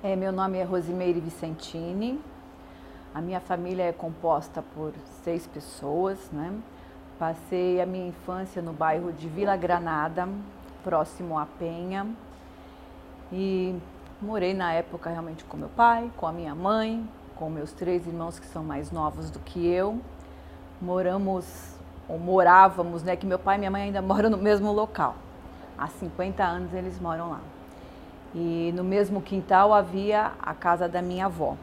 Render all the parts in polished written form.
Meu nome é Rosimeire Vicentini. A minha família é composta por 6 pessoas, né? Passei a minha infância no bairro de Vila Granada, próximo à Penha. E morei na época realmente com meu pai, com a minha mãe, com meus 3 irmãos que são mais novos do que eu. Morávamos, né? Que meu pai e minha mãe ainda moram no mesmo local. Há 50 anos eles moram lá. E no mesmo quintal havia a casa da minha avó,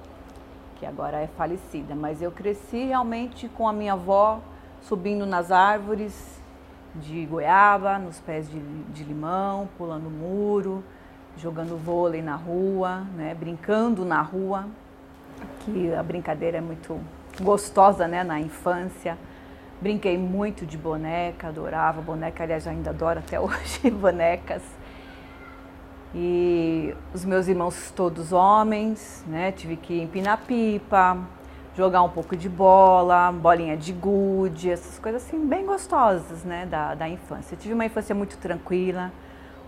que agora é falecida. Mas eu cresci realmente com a minha avó subindo nas árvores de goiaba, nos pés de limão, pulando muro, jogando vôlei na rua, né, brincando na rua, que a brincadeira é muito gostosa, né, na infância. Brinquei muito de boneca, adorava boneca, aliás ainda adoro até hoje bonecas. E os meus irmãos todos homens, né? Tive que empinar pipa, jogar um pouco de bola, bolinha de gude, essas coisas assim bem gostosas, né? Da infância. Eu tive uma infância muito tranquila.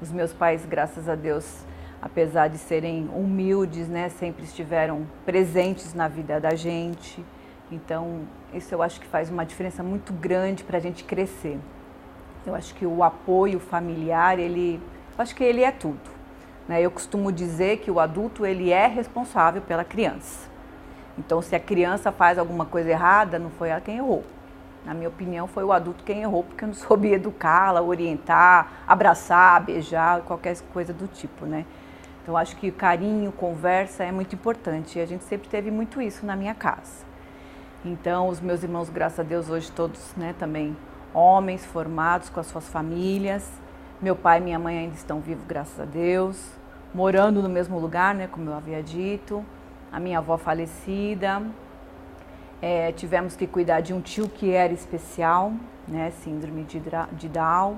Os meus pais, graças a Deus, apesar de serem humildes, né? Sempre estiveram presentes na vida da gente. Então, isso eu acho que faz uma diferença muito grande para a gente crescer. Eu acho que o apoio familiar, eu acho que ele é tudo. Eu costumo dizer que o adulto ele é responsável pela criança. Então, se a criança faz alguma coisa errada, não foi ela quem errou. Na minha opinião, foi o adulto quem errou, porque não soube educá-la, orientar, abraçar, beijar, qualquer coisa do tipo, né? Então, acho que carinho, conversa é muito importante. E a gente sempre teve muito isso na minha casa. Então, os meus irmãos, graças a Deus, hoje todos, né, também homens formados com as suas famílias. Meu pai e minha mãe ainda estão vivos, graças a Deus, morando no mesmo lugar, né, como eu havia dito. A minha avó falecida, tivemos que cuidar de um tio que era especial, né, síndrome de Down.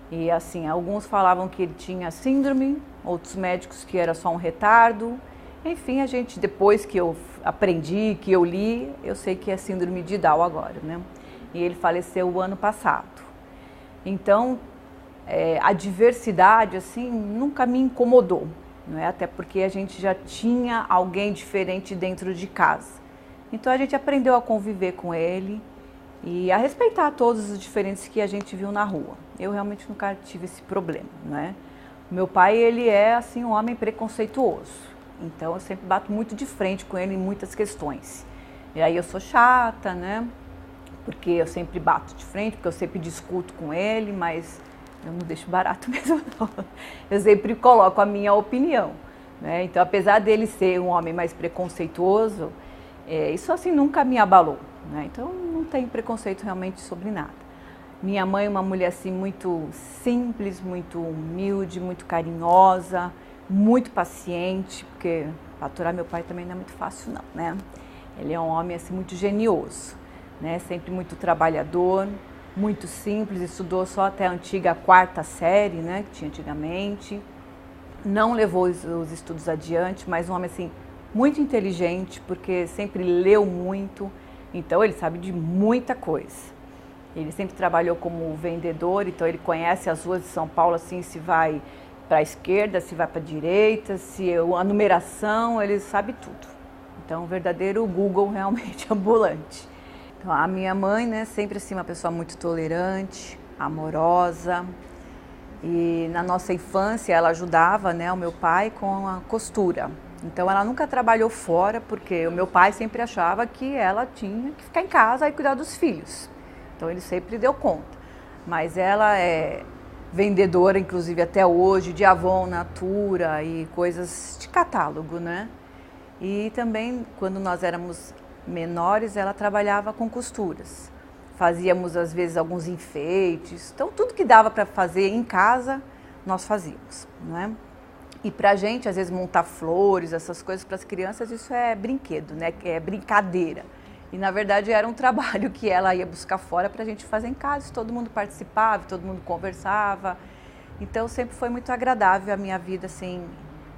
E assim, alguns falavam que ele tinha síndrome, outros médicos que era só um retardo. Enfim, depois que eu aprendi, que eu li, eu sei que é síndrome de Down agora, né? E ele faleceu o ano passado. Então, a diversidade, assim, nunca me incomodou, não é? Até porque a gente já tinha alguém diferente dentro de casa. Então, a gente aprendeu a conviver com ele e a respeitar todos os diferentes que a gente viu na rua. Eu realmente nunca tive esse problema, não é? Meu pai, ele é, assim, um homem preconceituoso. Então, eu sempre bato muito de frente com ele em muitas questões. E aí eu sou chata, né? Porque eu sempre bato de frente, porque eu sempre discuto com ele, mas eu não deixo barato mesmo, não. Eu sempre coloco a minha opinião, né? Então, apesar dele ser um homem mais preconceituoso, isso assim nunca me abalou, né? Então, não tem preconceito realmente sobre nada. Minha mãe é uma mulher assim muito simples, muito humilde, muito carinhosa, muito paciente, porque aturar meu pai também não é muito fácil não, né? Ele é um homem assim muito genioso, né? Sempre muito trabalhador, muito simples, estudou só até a antiga 4ª série, né, que tinha antigamente. Não levou os estudos adiante, mas um homem assim muito inteligente, porque sempre leu muito, então ele sabe de muita coisa. Ele sempre trabalhou como vendedor, então ele conhece as ruas de São Paulo, assim, se vai para a esquerda, se vai para a direita, a numeração, ele sabe tudo. Então, um verdadeiro Google realmente ambulante. Então, a minha mãe, né, sempre assim, uma pessoa muito tolerante, amorosa. E na nossa infância, ela ajudava, né, o meu pai com a costura. Então, ela nunca trabalhou fora, porque o meu pai sempre achava que ela tinha que ficar em casa e cuidar dos filhos. Então, ele sempre deu conta. Mas ela é vendedora, inclusive até hoje, de Avon, Natura e coisas de catálogo, né? E também, quando nós éramos menores, ela trabalhava com costuras. Fazíamos, às vezes, alguns enfeites. Então, tudo que dava para fazer em casa, nós fazíamos, né? E pra gente, às vezes, montar flores, essas coisas para as crianças, isso é brinquedo, né? É brincadeira. E, na verdade, era um trabalho que ela ia buscar fora para a gente fazer em casa. Todo mundo participava, todo mundo conversava. Então, sempre foi muito agradável a minha vida, assim,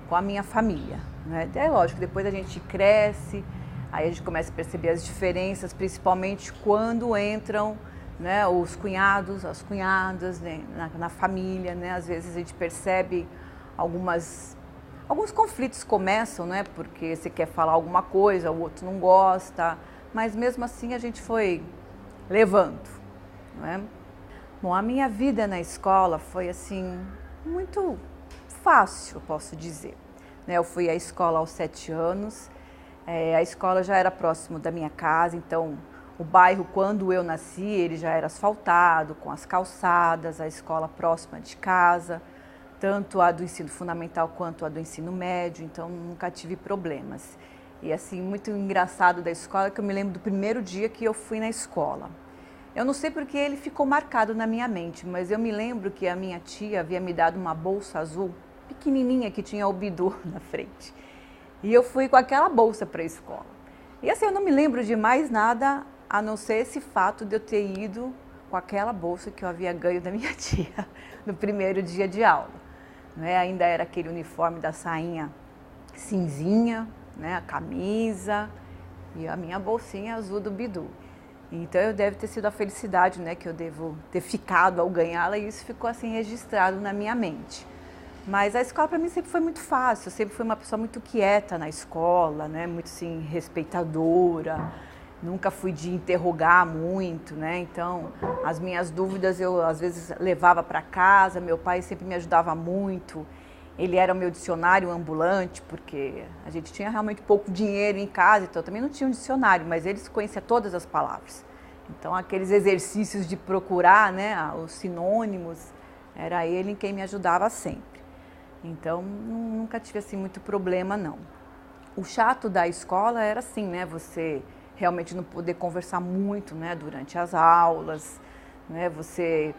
com a minha família, né? É lógico, depois a gente cresce, aí a gente começa a perceber as diferenças, principalmente quando entram, né, os cunhados, as cunhadas, né, na família, né? Às vezes a gente percebe algumas Alguns conflitos começam, né? Porque você quer falar alguma coisa, o outro não gosta, mas mesmo assim a gente foi levando, não é? Bom, a minha vida na escola foi assim, muito fácil, eu posso dizer. Eu fui à escola aos 7 anos, a escola já era próximo da minha casa, então o bairro, quando eu nasci, ele já era asfaltado, com as calçadas, a escola próxima de casa, tanto a do ensino fundamental quanto a do ensino médio, então nunca tive problemas. E assim, muito engraçado da escola é que eu me lembro do primeiro dia que eu fui na escola. Eu não sei porque ele ficou marcado na minha mente, mas eu me lembro que a minha tia havia me dado uma bolsa azul, pequenininha, que tinha o bidu na frente. E eu fui com aquela bolsa para a escola. E assim, eu não me lembro de mais nada, a não ser esse fato de eu ter ido com aquela bolsa que eu havia ganho da minha tia no primeiro dia de aula. Ainda era aquele uniforme da sainha cinzinha, a camisa e a minha bolsinha azul do bidu. Então eu deve ter sido a felicidade, que eu devo ter ficado ao ganhá-la, e isso ficou assim registrado na minha mente. Mas a escola para mim sempre foi muito fácil, eu sempre fui uma pessoa muito quieta na escola, muito assim, respeitadora, nunca fui de interrogar muito, então as minhas dúvidas eu às vezes levava para casa, meu pai sempre me ajudava muito, ele era o meu dicionário ambulante, porque a gente tinha realmente pouco dinheiro em casa, então eu também não tinha um dicionário, mas ele conhecia todas as palavras. Então aqueles exercícios de procurar, os sinônimos, era ele quem me ajudava sempre. Então, nunca tive assim muito problema, não. O chato da escola era assim, você realmente não poder conversar muito, durante as aulas, você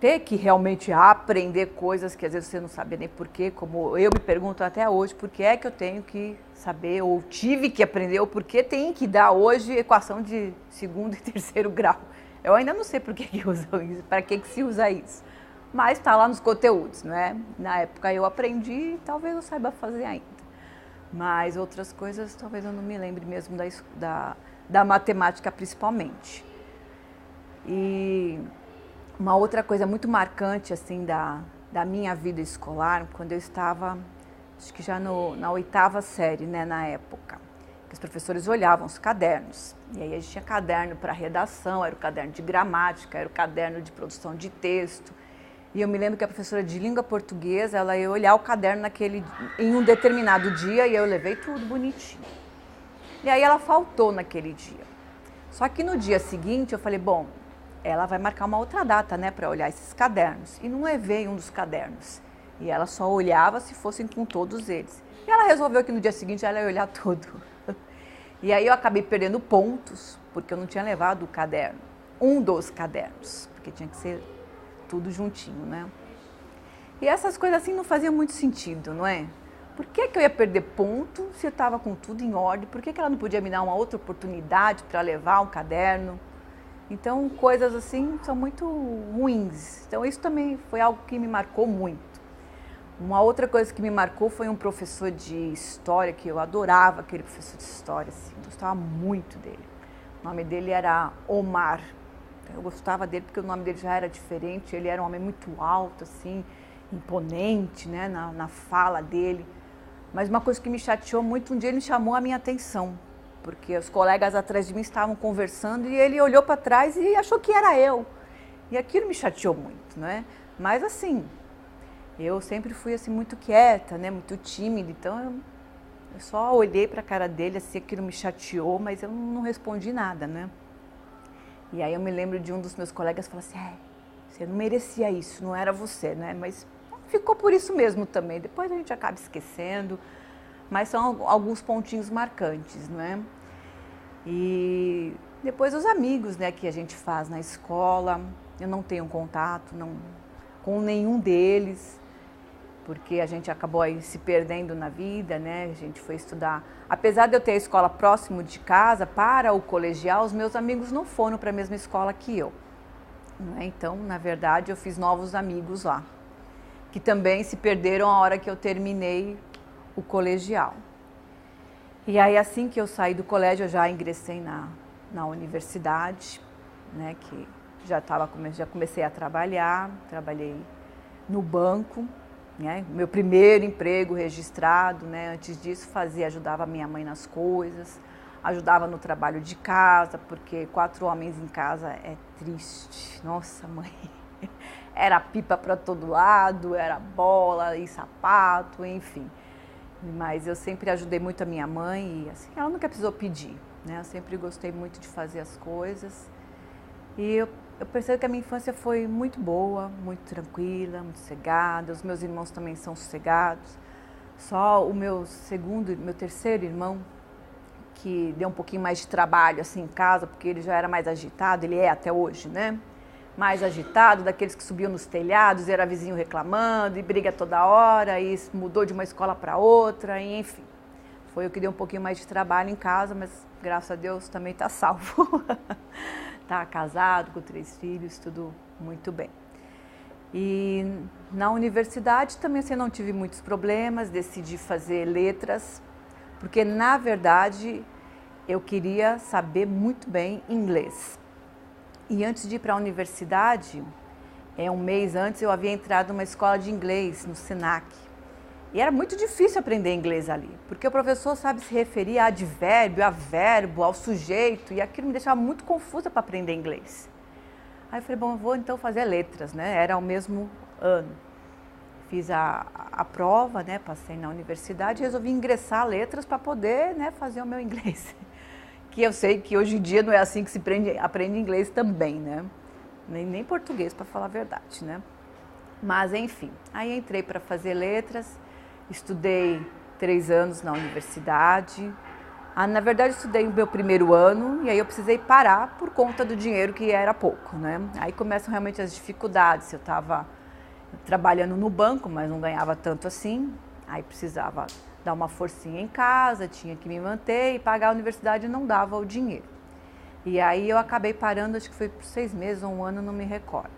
ter que realmente aprender coisas que às vezes você não sabia nem porquê, como eu me pergunto até hoje, por que é que eu tenho que saber, ou tive que aprender, ou por que tem que dar hoje equação de segundo e terceiro grau. Eu ainda não sei por que usam isso, para que se usa isso. Mas está lá nos conteúdos, Na época eu aprendi e talvez eu saiba fazer ainda. Mas outras coisas talvez eu não me lembre mesmo da matemática principalmente. E uma outra coisa muito marcante assim da minha vida escolar, quando eu estava, acho que já na 8ª série, na época, que os professores olhavam os cadernos. E aí a gente tinha caderno para redação, era o caderno de gramática, era o caderno de produção de texto. E eu me lembro que a professora de língua portuguesa, ela ia olhar o caderno em um determinado dia e eu levei tudo bonitinho. E aí ela faltou naquele dia. Só que no dia seguinte eu falei, bom, ela vai marcar uma outra data, para olhar esses cadernos. E não levei um dos cadernos. E ela só olhava se fossem com todos eles. E ela resolveu que no dia seguinte ela ia olhar tudo. E aí eu acabei perdendo pontos, porque eu não tinha levado o caderno, um dos cadernos, porque tinha que ser tudo juntinho, E essas coisas assim não faziam muito sentido, não é? Por que eu ia perder ponto se eu estava com tudo em ordem? Por que ela não podia me dar uma outra oportunidade para levar um caderno? Então, coisas assim são muito ruins. Então, isso também foi algo que me marcou muito. Uma outra coisa que me marcou foi um professor de história, que eu adorava aquele professor de história, assim, gostava muito dele. O nome dele era Omar. Eu gostava dele porque o nome dele já era diferente, ele era um homem muito alto, assim, imponente, na fala dele. Mas uma coisa que me chateou muito, um dia ele chamou a minha atenção, porque os colegas atrás de mim estavam conversando e ele olhou para trás e achou que era eu. E aquilo me chateou muito, Mas assim, eu sempre fui assim muito quieta, muito tímida, então eu só olhei para a cara dele, assim, aquilo me chateou, mas eu não respondi nada, E aí eu me lembro de um dos meus colegas falar assim, você não merecia isso, não era você, Mas ficou por isso mesmo também. Depois a gente acaba esquecendo, mas são alguns pontinhos marcantes, E depois os amigos, que a gente faz na escola, eu não tenho contato com nenhum deles, porque a gente acabou aí se perdendo na vida, A gente foi estudar. Apesar de eu ter a escola próximo de casa, para o colegial, os meus amigos não foram para a mesma escola que eu. Então, na verdade, eu fiz novos amigos lá, que também se perderam a hora que eu terminei o colegial. E aí, assim que eu saí do colégio, eu já ingressei na universidade, que já comecei a trabalhei no banco. né? Meu primeiro emprego registrado, né? Antes disso ajudava a minha mãe nas coisas, ajudava no trabalho de casa, porque 4 homens em casa é triste. Nossa, mãe, era pipa para todo lado, era bola e sapato, enfim. Mas eu sempre ajudei muito a minha mãe e assim, ela nunca precisou pedir, né? Eu sempre gostei muito de fazer as coisas. E eu percebo que a minha infância foi muito boa, muito tranquila, muito sossegada. Os meus irmãos também são sossegados. Só o meu terceiro irmão, que deu um pouquinho mais de trabalho assim em casa, porque ele já era mais agitado, ele é até hoje, né? Mais agitado, daqueles que subiam nos telhados, era vizinho reclamando, e briga toda hora, e mudou de uma escola para outra, e enfim. Foi o que deu um pouquinho mais de trabalho em casa, mas graças a Deus também está salvo. Está casado, com 3 filhos, tudo muito bem. E na universidade também assim, não tive muitos problemas, decidi fazer letras, porque na verdade eu queria saber muito bem inglês. E antes de ir para a universidade, um mês antes eu havia entrado numa escola de inglês, no Senac. E era muito difícil aprender inglês ali, porque o professor sabe se referir a advérbio, a verbo, ao sujeito, e aquilo me deixava muito confusa para aprender inglês. Aí eu falei, bom, eu vou então fazer letras, né? Era o mesmo ano. Fiz a prova, né? Passei na universidade e resolvi ingressar letras para poder, né, fazer o meu inglês. Que eu sei que hoje em dia não é assim que se aprende inglês também, né? Nem português, para falar a verdade, né? Mas, enfim, aí entrei para fazer letras, estudei 3 anos na universidade. Na verdade, estudei o meu primeiro ano e aí eu precisei parar por conta do dinheiro, que era pouco, né? Aí começam realmente as dificuldades. Eu estava trabalhando no banco, mas não ganhava tanto assim, aí precisava dar uma forcinha em casa, tinha que me manter e pagar a universidade não dava o dinheiro. E aí eu acabei parando, acho que foi por 6 meses ou 1 ano, não me recordo.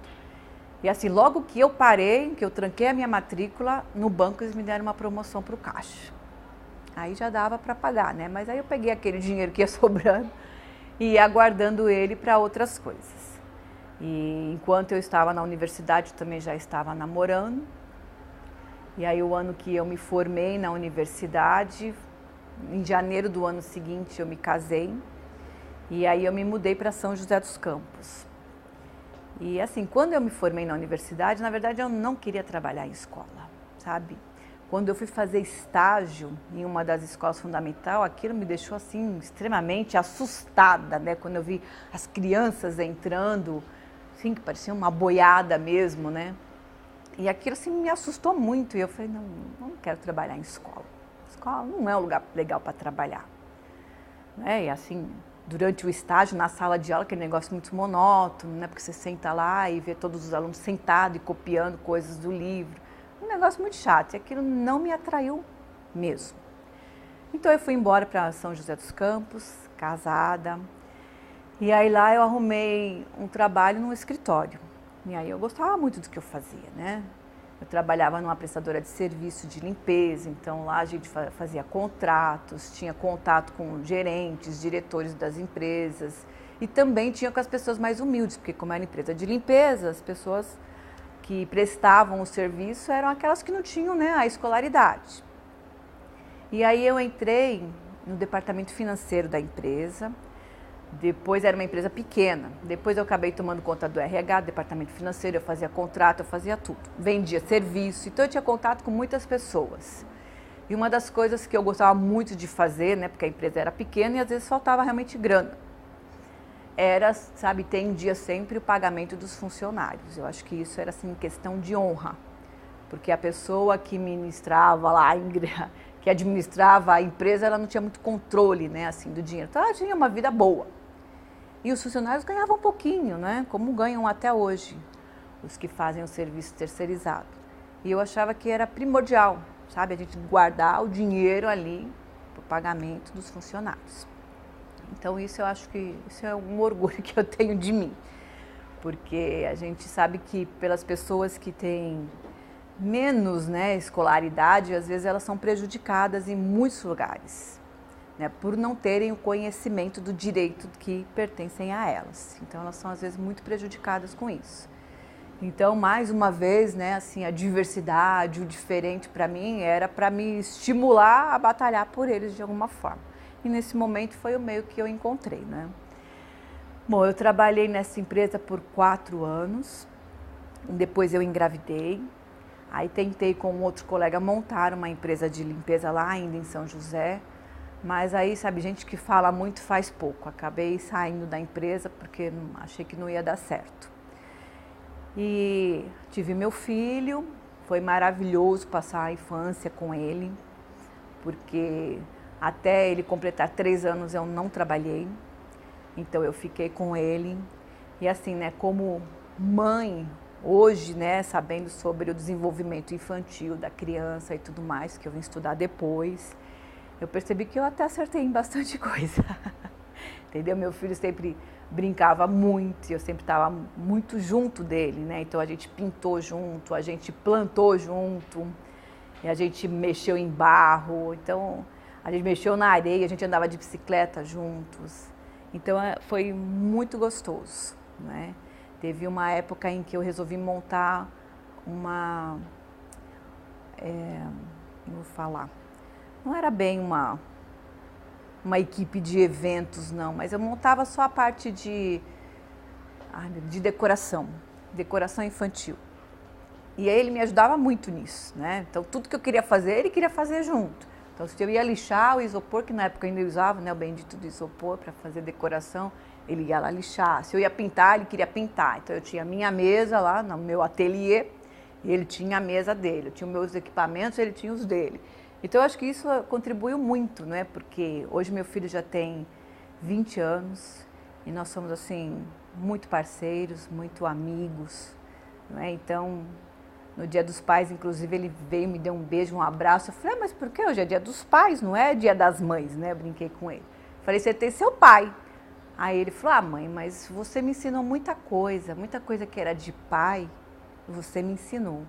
E assim, logo que eu parei, que eu tranquei a minha matrícula, no banco eles me deram uma promoção para o caixa. Aí já dava para pagar, né? Mas aí eu peguei aquele dinheiro que ia sobrando e ia guardando ele para outras coisas. E enquanto eu estava na universidade, eu também já estava namorando. E aí o ano que eu me formei na universidade, em janeiro do ano seguinte eu me casei. E aí eu me mudei para São José dos Campos. E assim, quando eu me formei na universidade, na verdade eu não queria trabalhar em escola, sabe? Quando eu fui fazer estágio em uma das escolas fundamentais, aquilo me deixou assim extremamente assustada, né? Quando eu vi as crianças entrando, assim, que parecia uma boiada mesmo, né? E aquilo assim me assustou muito e eu falei, não quero trabalhar em escola. Escola não é um lugar legal para trabalhar, né? E assim, durante o estágio, na sala de aula, aquele negócio muito monótono, né? Porque você senta lá e vê todos os alunos sentados e copiando coisas do livro. Um negócio muito chato e aquilo não me atraiu mesmo. Então eu fui embora para São José dos Campos, casada. E aí lá eu arrumei um trabalho num escritório. E aí eu gostava muito do que eu fazia, né? Eu trabalhava numa prestadora de serviço de limpeza, então lá a gente fazia contratos, tinha contato com gerentes, diretores das empresas e também tinha com as pessoas mais humildes, porque como era empresa de limpeza, as pessoas que prestavam o serviço eram aquelas que não tinham, né, a escolaridade. E aí eu entrei no departamento financeiro da empresa. Depois era uma empresa pequena, depois eu acabei tomando conta do RH, do departamento financeiro, eu fazia contrato, eu fazia tudo, vendia serviço, então eu tinha contato com muitas pessoas. E uma das coisas que eu gostava muito de fazer, né, porque a empresa era pequena e às vezes faltava realmente grana, era, sabe, ter em dia sempre o pagamento dos funcionários. Eu acho que isso era assim questão de honra, porque a pessoa que ministrava lá, que administrava a empresa, ela não tinha muito controle, né, assim, do dinheiro, então ela tinha uma vida boa. E os funcionários ganhavam um pouquinho, né? Como ganham até hoje, os que fazem o serviço terceirizado. E eu achava que era primordial, sabe? A gente guardar o dinheiro ali para o pagamento dos funcionários. Então isso eu acho que isso é um orgulho que eu tenho de mim. Porque a gente sabe que pelas pessoas que têm menos, né, escolaridade, às vezes elas são prejudicadas em muitos lugares, né, por não terem o conhecimento do direito que pertencem a elas. Então elas são às vezes muito prejudicadas com isso. Então, mais uma vez, né, assim, a diversidade, o diferente para mim era para me estimular a batalhar por eles de alguma forma. E nesse momento foi o meio que eu encontrei, né? Bom, eu trabalhei nessa empresa por 4 anos, depois eu engravidei, aí tentei com outro colega montar uma empresa de limpeza lá ainda em São José, mas aí, sabe, gente que fala muito faz pouco. Acabei saindo da empresa porque achei que não ia dar certo. E tive meu filho, foi maravilhoso passar a infância com ele, porque até ele completar 3 anos eu não trabalhei, então eu fiquei com ele. E assim, né, como mãe, hoje, né, sabendo sobre o desenvolvimento infantil da criança e tudo mais, que eu vim estudar depois, eu percebi que eu até acertei em bastante coisa. Entendeu? Meu filho sempre brincava muito, eu sempre estava muito junto dele, né? Então a gente pintou junto, a gente plantou junto, e a gente mexeu em barro, então a gente mexeu na areia, a gente andava de bicicleta juntos. Então foi muito gostoso, né? Teve uma época em que eu resolvi montar uma, como vou falar, não era bem uma equipe de eventos, não, mas eu montava só a parte de decoração infantil. E aí ele me ajudava muito nisso, né? Então tudo que eu queria fazer, ele queria fazer junto. Então se eu ia lixar o isopor, que na época eu ainda usava, né, o bendito do isopor para fazer decoração, ele ia lá lixar. Se eu ia pintar, ele queria pintar. Então eu tinha a minha mesa lá no meu ateliê e ele tinha a mesa dele. Eu tinha os meus equipamentos, ele tinha os dele. Então, eu acho que isso contribuiu muito, né? Porque hoje meu filho já tem 20 anos e nós somos, assim, muito parceiros, muito amigos, né? Então, no Dia dos Pais, inclusive, ele veio, me deu um beijo, um abraço. Eu falei, mas por que hoje é Dia dos Pais, não é Dia das Mães, né? Eu brinquei com ele. Falei, você tem seu pai. Aí ele falou, mãe, mas você me ensinou muita coisa que era de pai, você me ensinou.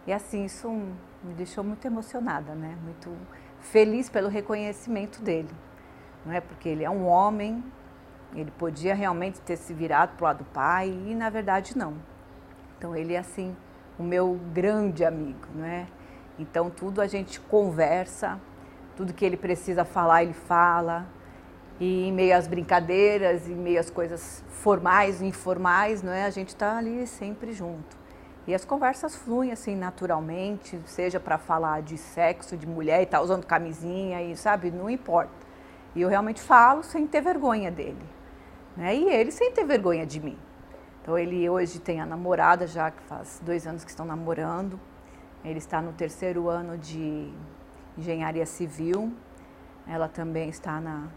E assim, isso me deixou muito emocionada, né? Muito feliz pelo reconhecimento dele, não é? Porque ele é um homem, ele podia realmente ter se virado para o lado do pai e na verdade não. Então ele é assim, o meu grande amigo, né? Então tudo a gente conversa, tudo que ele precisa falar, ele fala. E em meio às brincadeiras, em meio às coisas formais e informais, não é? A gente está ali sempre junto. E as conversas fluem assim naturalmente, seja para falar de sexo, de mulher e tá usando camisinha e sabe, não importa. E eu realmente falo sem ter vergonha dele, né? E ele sem ter vergonha de mim. Então ele hoje tem a namorada já, que faz 2 anos que estão namorando. Ele está no 3º ano de engenharia civil. Ela também está na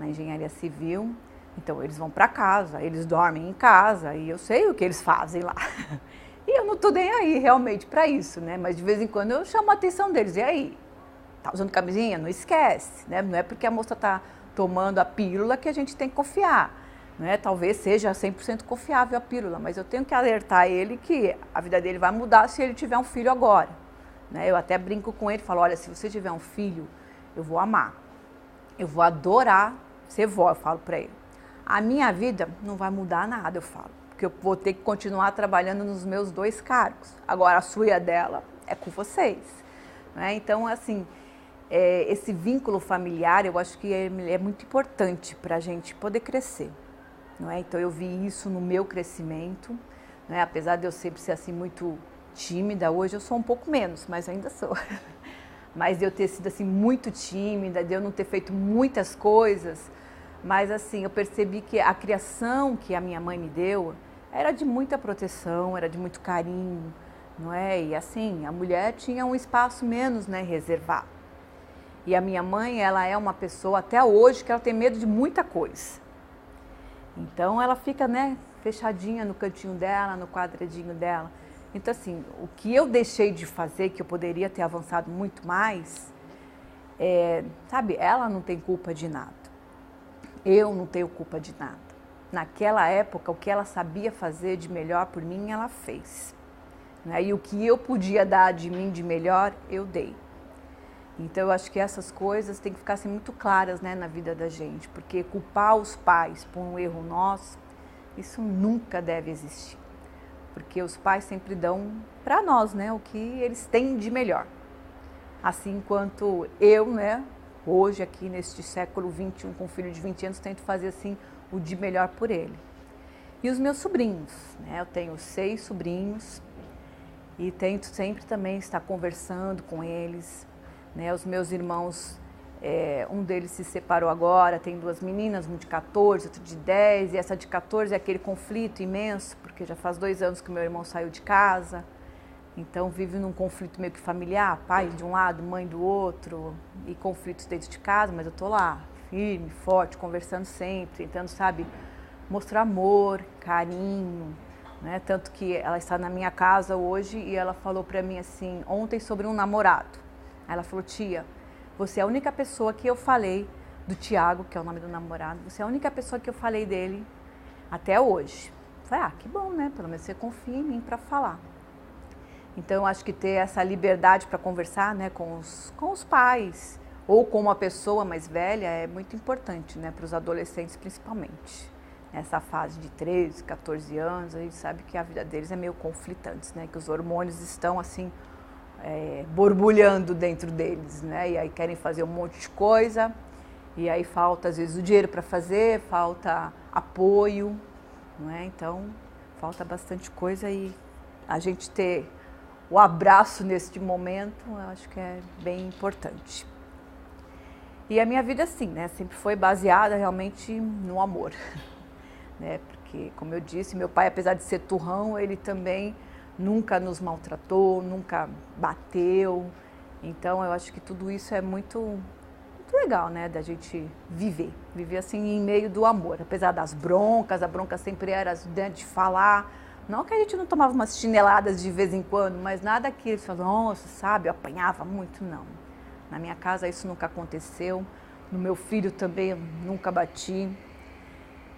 engenharia civil. Então eles vão para casa, eles dormem em casa e eu sei o que eles fazem lá. E eu não tô nem aí realmente para isso, né? Mas de vez em quando eu chamo a atenção deles. E aí? Tá usando camisinha? Não esquece, né? Não é porque a moça tá tomando a pílula que a gente tem que confiar, né? Talvez seja 100% confiável a pílula, mas eu tenho que alertar ele que a vida dele vai mudar se ele tiver um filho agora, né? Eu até brinco com ele, falo, olha, se você tiver um filho, eu vou amar. Eu vou adorar ser vó, eu falo para ele. A minha vida não vai mudar nada, eu falo. Porque eu vou ter que continuar trabalhando nos meus 2 cargos. Agora, a sua e a dela é com vocês, né? Então, assim, esse vínculo familiar, eu acho que é muito importante para a gente poder crescer, não é? Então, eu vi isso no meu crescimento, né? Apesar de eu sempre ser, assim, muito tímida, hoje eu sou um pouco menos, mas ainda sou. Mas de eu ter sido, assim, muito tímida, de eu não ter feito muitas coisas, mas, assim, eu percebi que a criação que a minha mãe me deu era de muita proteção, era de muito carinho, não é? E assim, a mulher tinha um espaço menos, né, reservado. E a minha mãe, ela é uma pessoa, até hoje, que ela tem medo de muita coisa. Então, ela fica, né, fechadinha no cantinho dela, no quadradinho dela. Então, assim, o que eu deixei de fazer, que eu poderia ter avançado muito mais, sabe, ela não tem culpa de nada. Eu não tenho culpa de nada. Naquela época, o que ela sabia fazer de melhor por mim, ela fez, né? E o que eu podia dar de mim de melhor, eu dei. Então, eu acho que essas coisas têm que ficar assim, muito claras, né, na vida da gente, porque culpar os pais por um erro nosso, isso nunca deve existir. porque os pais sempre dão para nós, né, o que eles têm de melhor. Assim quanto eu, né, hoje aqui neste século XXI, com um filho de 20 anos, tento fazer assim o de melhor por ele. E os meus sobrinhos, né, eu tenho 6 sobrinhos e tento sempre também estar conversando com eles, né, os meus irmãos, um deles se separou agora, tem 2 meninas, um de 14, outro de 10, e essa de 14 é aquele conflito imenso, porque já faz 2 anos que meu irmão saiu de casa, então vive num conflito meio que familiar, pai de um lado, mãe do outro, e conflitos dentro de casa, mas eu tô lá, firme, forte, conversando sempre, tentando, sabe, mostrar amor, carinho, né? Tanto que ela está na minha casa hoje e ela falou pra mim assim, ontem sobre um namorado. Aí ela falou, tia, você é a única pessoa que eu falei do Tiago, que é o nome do namorado, você é a única pessoa que eu falei dele até hoje. Eu falei, que bom, né? Pelo menos você confia em mim para falar. Então, eu acho que ter essa liberdade para conversar, né, com os pais ou com uma pessoa mais velha é muito importante, né, para os adolescentes principalmente. Nessa fase de 13, 14 anos, a gente sabe que a vida deles é meio conflitante, né, que os hormônios estão assim borbulhando dentro deles, né, e aí querem fazer um monte de coisa e aí falta às vezes o dinheiro para fazer, falta apoio, né, então falta bastante coisa e a gente ter o abraço neste momento, eu acho que é bem importante. E a minha vida, assim, né, sempre foi baseada realmente no amor, né, porque, como eu disse, meu pai, apesar de ser turrão, ele também nunca nos maltratou, nunca bateu, então eu acho que tudo isso é muito legal, né, da gente viver assim em meio do amor, apesar das broncas, a bronca sempre era de falar. Não que a gente não tomava umas chineladas de vez em quando, mas nada que eles falam, nossa, sabe, eu apanhava muito, não. Na minha casa isso nunca aconteceu, no meu filho também eu nunca bati.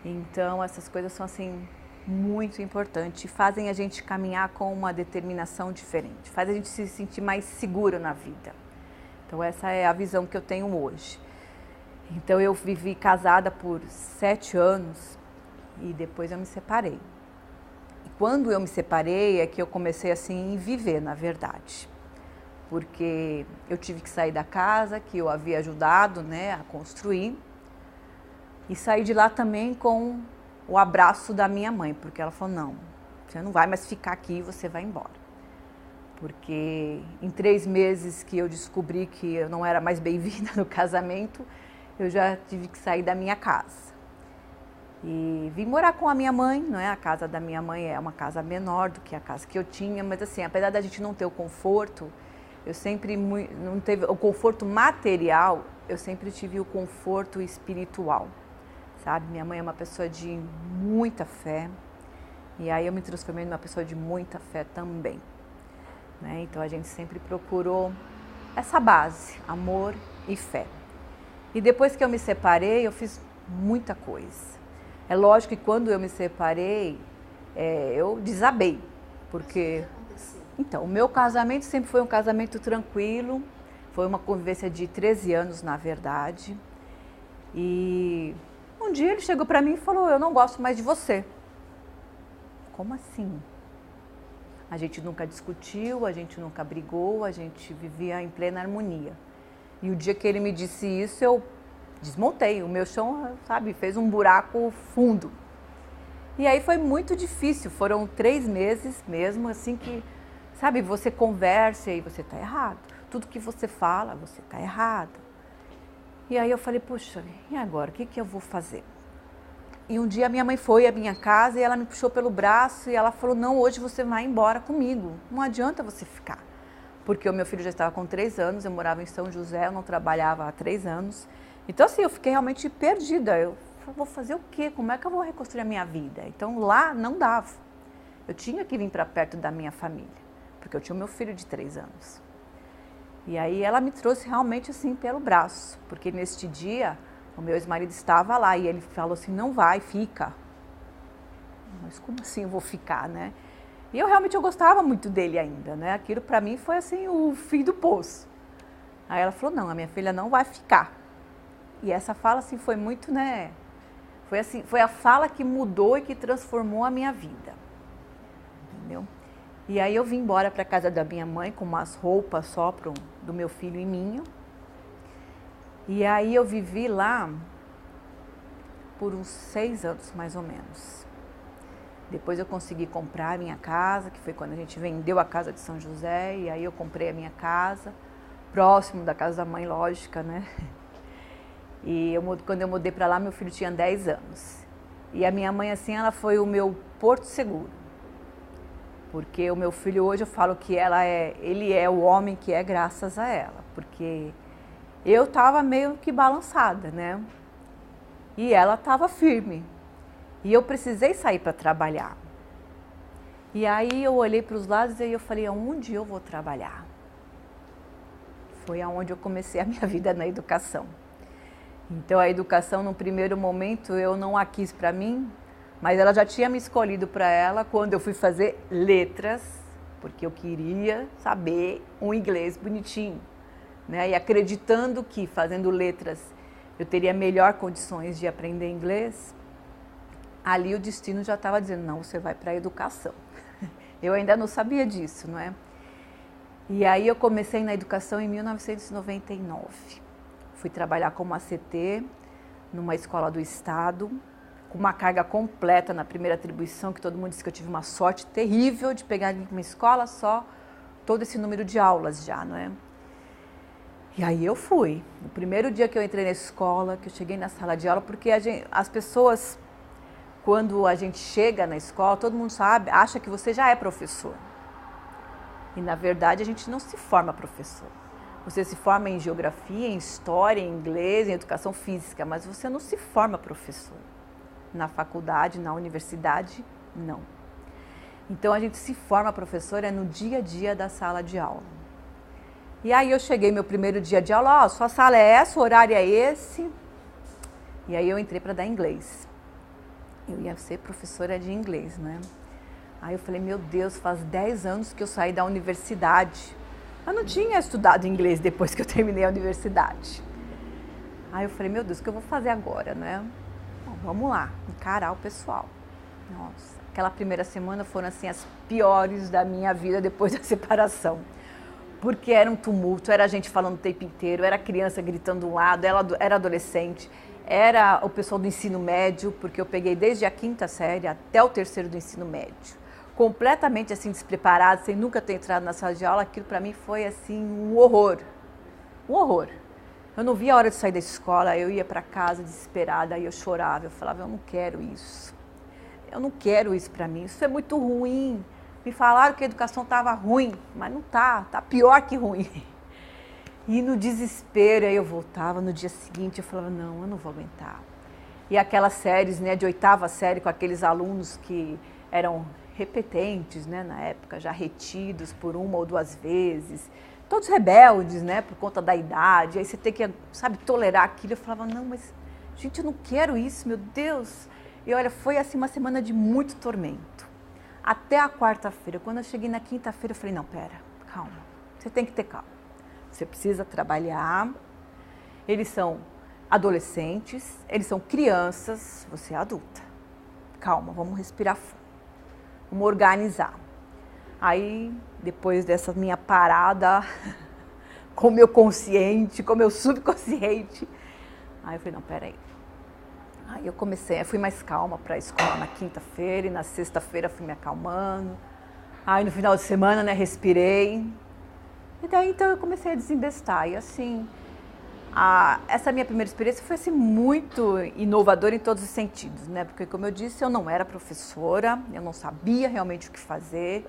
Então essas coisas são assim muito importantes, fazem a gente caminhar com uma determinação diferente, faz a gente se sentir mais seguro na vida. Então essa é a visão que eu tenho hoje. Então eu vivi casada por 7 anos e depois eu me separei. Quando eu me separei é que eu comecei assim a viver, na verdade, porque eu tive que sair da casa que eu havia ajudado, né, a construir e sair de lá também com o abraço da minha mãe, porque ela falou, não, você não vai mais ficar aqui, você vai embora. Porque em 3 meses que eu descobri que eu não era mais bem-vinda no casamento, eu já tive que sair da minha casa. E vim morar com a minha mãe, não é? A casa da minha mãe é uma casa menor do que a casa que eu tinha, mas assim, apesar da gente não ter o conforto, eu sempre não teve o conforto material, eu sempre tive o conforto espiritual, sabe? Minha mãe é uma pessoa de muita fé, e aí eu me transformei numa pessoa de muita fé também, né? Então a gente sempre procurou essa base, amor e fé. E depois que eu me separei, eu fiz muita coisa. É lógico que quando eu me separei, eu desabei, porque... Então, o meu casamento sempre foi um casamento tranquilo, foi uma convivência de 13 anos, na verdade. E um dia ele chegou para mim e falou, eu não gosto mais de você. Como assim? A gente nunca discutiu, a gente nunca brigou, a gente vivia em plena harmonia. E o dia que ele me disse isso, eu desmontei, o meu chão, sabe, fez um buraco fundo. E aí foi muito difícil, foram 3 meses mesmo, assim que, sabe, você conversa e você tá errado. Tudo que você fala, você tá errado. E aí eu falei, puxa, e agora, o que eu vou fazer? E um dia minha mãe foi à minha casa e ela me puxou pelo braço e ela falou, não, hoje você vai embora comigo, não adianta você ficar. Porque o meu filho já estava com 3 anos, eu morava em São José, eu não trabalhava há 3 anos. Então, assim, eu fiquei realmente perdida. Eu vou fazer o quê? Como é que eu vou reconstruir a minha vida? Então, lá não dava. Eu tinha que vir para perto da minha família, porque eu tinha o meu filho de 3 anos. E aí ela me trouxe realmente assim pelo braço, porque neste dia o meu ex-marido estava lá e ele falou assim, não vai, fica. Mas como assim eu vou ficar, né? E eu realmente gostava muito dele ainda, né? Aquilo para mim foi assim o fim do poço. Aí ela falou, não, a minha filha não vai ficar. E essa fala assim foi muito, né? Foi a fala que mudou e que transformou a minha vida. entendeu? E aí eu vim embora para casa da minha mãe com umas roupas só do meu filho e minha. E aí eu vivi lá por uns 6 anos, mais ou menos. Depois eu consegui comprar a minha casa, que foi quando a gente vendeu a casa de São José, e aí eu comprei a minha casa, próximo da casa da mãe, lógica, né? E quando eu mudei para lá, meu filho tinha 10 anos. E a minha mãe, assim, ela foi o meu porto seguro. Porque o meu filho hoje, eu falo que ele é o homem que é graças a ela. Porque eu estava meio que balançada, né? E ela estava firme. E eu precisei sair para trabalhar. E aí eu olhei para os lados e eu falei, aonde eu vou trabalhar? Foi aonde eu comecei a minha vida na educação. Então a educação, no primeiro momento, eu não a quis para mim, mas ela já tinha me escolhido para ela quando eu fui fazer letras, porque eu queria saber um inglês bonitinho, né? E acreditando que fazendo letras eu teria melhor condições de aprender inglês, ali o destino já estava dizendo, não, você vai para a educação. Eu ainda não sabia disso, não é? E aí eu comecei na educação em 1999. Fui trabalhar como ACT numa escola do estado, com uma carga completa na primeira atribuição, que todo mundo disse que eu tive uma sorte terrível de pegar em uma escola só todo esse número de aulas já, não é? E aí eu fui. No primeiro dia que eu entrei na escola, que eu cheguei na sala de aula, porque as pessoas, quando a gente chega na escola, todo mundo acha que você já é professor. E na verdade a gente não se forma professor. Você se forma em geografia, em história, em inglês, em educação física, mas você não se forma professor. Na faculdade, na universidade, não. Então a gente se forma professor no dia a dia da sala de aula. E aí eu cheguei meu primeiro dia de aula, sua sala é essa, o horário é esse. E aí eu entrei para dar inglês. Eu ia ser professora de inglês, né? Aí eu falei, meu Deus, faz 10 anos que eu saí da universidade. Eu não tinha estudado inglês depois que eu terminei a universidade. Aí eu falei, meu Deus, o que eu vou fazer agora, né? Bom, vamos lá, encarar o pessoal. Nossa, aquela primeira semana foram assim as piores da minha vida depois da separação. Porque era um tumulto, era gente falando o tempo inteiro, era criança gritando de um lado, era adolescente, era o pessoal do ensino médio, porque eu peguei desde a 5ª série até o 3º do ensino médio. Completamente assim despreparado, sem nunca ter entrado na sala de aula, aquilo para mim foi assim um horror. Um horror. Eu não via a hora de sair da escola, eu ia para casa desesperada, aí eu chorava, eu falava, eu não quero isso. Eu não quero isso para mim, isso é muito ruim. Me falaram que a educação estava ruim, mas não tá pior que ruim. E no desespero, aí eu voltava, no dia seguinte eu falava, não, eu não vou aguentar. E aquelas séries, né, de 8ª série, com aqueles alunos que eram repetentes, né, na época, já retidos por 1 ou 2 vezes, todos rebeldes, né, por conta da idade, aí você tem que, tolerar aquilo. Eu falava, não, mas, gente, eu não quero isso, meu Deus. E olha, foi assim uma semana de muito tormento. Até a 4ª-feira, quando eu cheguei na 5ª-feira, eu falei, não, pera, calma, você tem que ter calma. Você precisa trabalhar, eles são adolescentes, eles são crianças, você é adulta. Calma, vamos respirar fundo, vamos organizar. Aí, depois dessa minha parada com o meu consciente, com o meu subconsciente, aí eu falei, não, peraí. Aí eu fui mais calma para a escola na 5ª-feira e na 6ª-feira fui me acalmando. Aí no final de semana, né, respirei. E daí então eu comecei a desembestar. E assim, essa minha primeira experiência foi assim, muito inovadora em todos os sentidos, né? Porque como eu disse, eu não era professora, eu não sabia realmente o que fazer.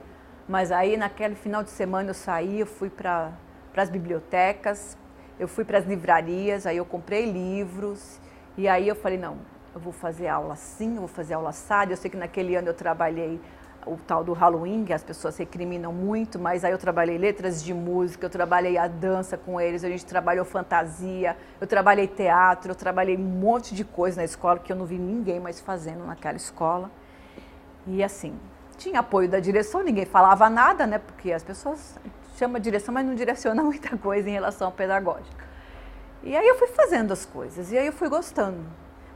Mas aí naquele final de semana eu saí, eu fui para as bibliotecas, eu fui para as livrarias, aí eu comprei livros. E aí eu falei, não, eu vou fazer aula assim, eu vou fazer aula assada. Eu sei que naquele ano eu trabalhei o tal do Halloween, que as pessoas recriminam muito, mas aí eu trabalhei letras de música, eu trabalhei a dança com eles, a gente trabalhou fantasia, eu trabalhei teatro, eu trabalhei um monte de coisa na escola que eu não vi ninguém mais fazendo naquela escola. E assim, tinha apoio da direção, ninguém falava nada, né? Porque as pessoas chamam a direção, mas não direciona muita coisa em relação à pedagógica. E aí eu fui fazendo as coisas, e aí eu fui gostando.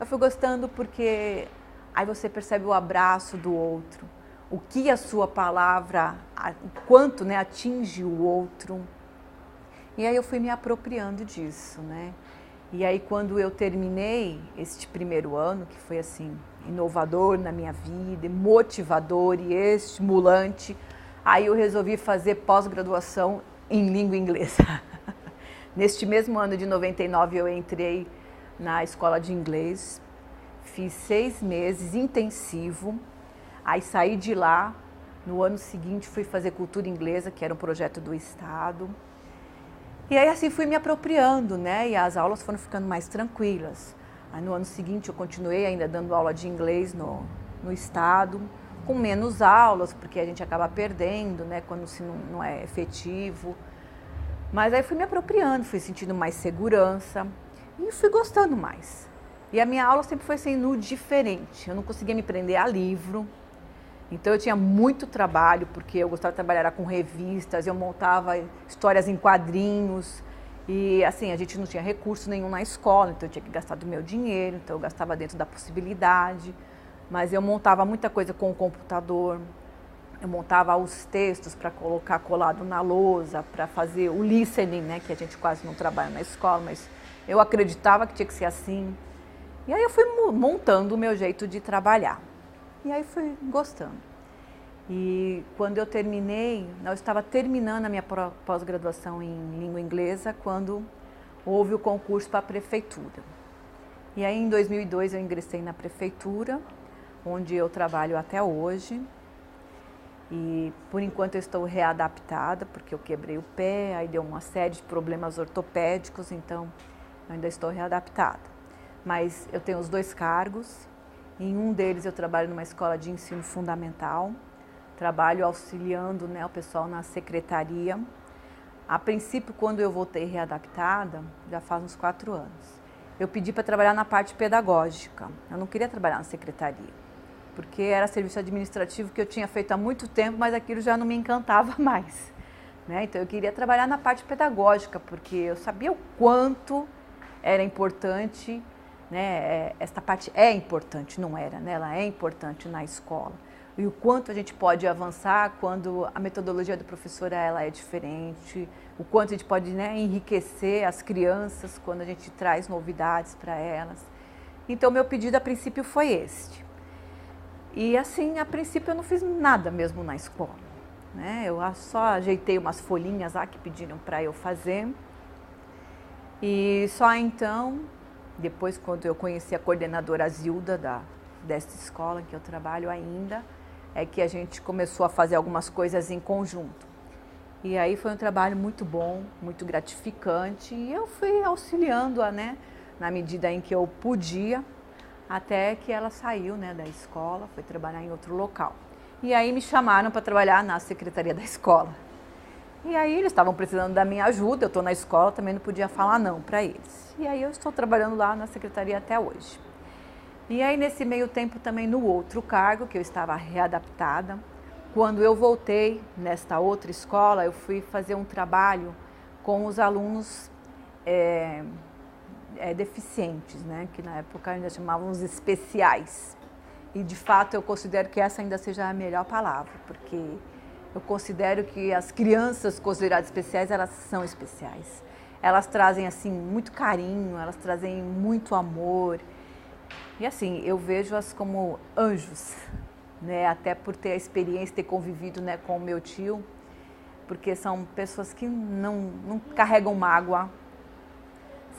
Eu fui gostando porque aí você percebe o abraço do outro, o que a sua palavra, o quanto, né, atinge o outro. E aí eu fui me apropriando disso, né? E aí quando eu terminei este primeiro ano, que foi assim, inovador na minha vida, motivador e estimulante, aí eu resolvi fazer pós-graduação em língua inglesa. Neste mesmo ano de 99 eu entrei na escola de inglês, fiz 6 meses intensivo, aí saí de lá, no ano seguinte fui fazer cultura inglesa, que era um projeto do Estado. E aí assim fui me apropriando, né? E as aulas foram ficando mais tranquilas. Aí no ano seguinte eu continuei ainda dando aula de inglês no Estado, com menos aulas, porque a gente acaba perdendo, né? Quando se não é efetivo. Mas aí fui me apropriando, fui sentindo mais segurança e fui gostando mais. E a minha aula sempre foi assim, no diferente. Eu não conseguia me prender a livro. Então eu tinha muito trabalho, porque eu gostava de trabalhar com revistas, eu montava histórias em quadrinhos e assim, a gente não tinha recurso nenhum na escola, então eu tinha que gastar do meu dinheiro, então eu gastava dentro da possibilidade, mas eu montava muita coisa com o computador, eu montava os textos para colocar colado na lousa, para fazer o listening, né, que a gente quase não trabalha na escola, mas eu acreditava que tinha que ser assim. E aí eu fui montando o meu jeito de trabalhar. E aí fui gostando. E quando eu terminei, eu estava terminando a minha pós-graduação em língua inglesa, quando houve o concurso para a prefeitura. E aí em 2002 eu ingressei na prefeitura, onde eu trabalho até hoje. E por enquanto eu estou readaptada, porque eu quebrei o pé, aí deu uma série de problemas ortopédicos, então eu ainda estou readaptada. Mas eu tenho os 2 cargos. Em um deles eu trabalho numa escola de ensino fundamental, trabalho auxiliando, né, o pessoal na secretaria. A princípio, quando eu voltei readaptada, já faz uns 4 anos, eu pedi para trabalhar na parte pedagógica. Eu não queria trabalhar na secretaria, porque era serviço administrativo que eu tinha feito há muito tempo, mas aquilo já não me encantava mais, né? Então eu queria trabalhar na parte pedagógica, porque eu sabia o quanto era importante, né? Esta parte é importante, não era, né? Ela é importante na escola. E o quanto a gente pode avançar quando a metodologia do professor ela é diferente, o quanto a gente pode, né, enriquecer as crianças quando a gente traz novidades para elas. Então, meu pedido a princípio foi este. E assim, a princípio eu não fiz nada mesmo na escola, né? Eu só ajeitei umas folhinhas lá que pediram para eu fazer. E só então, depois quando eu conheci a coordenadora Zilda desta escola que eu trabalho ainda, é que a gente começou a fazer algumas coisas em conjunto. E aí foi um trabalho muito bom, muito gratificante, e eu fui auxiliando-a, né, na medida em que eu podia, até que ela saiu, né, da escola, foi trabalhar em outro local. E aí me chamaram para trabalhar na secretaria da escola. E aí eles estavam precisando da minha ajuda, eu estou na escola, também não podia falar não para eles. E aí eu estou trabalhando lá na secretaria até hoje. E aí nesse meio tempo também no outro cargo, que eu estava readaptada, quando eu voltei nesta outra escola, eu fui fazer um trabalho com os alunos deficientes, né? Que na época ainda chamávamos especiais. E de fato eu considero que essa ainda seja a melhor palavra, porque eu considero que as crianças consideradas especiais, elas são especiais. Elas trazem assim muito carinho, elas trazem muito amor. E assim, eu vejo-as como anjos, né? Até por ter a experiência, ter convivido, né, com o meu tio, porque são pessoas que não carregam mágoa,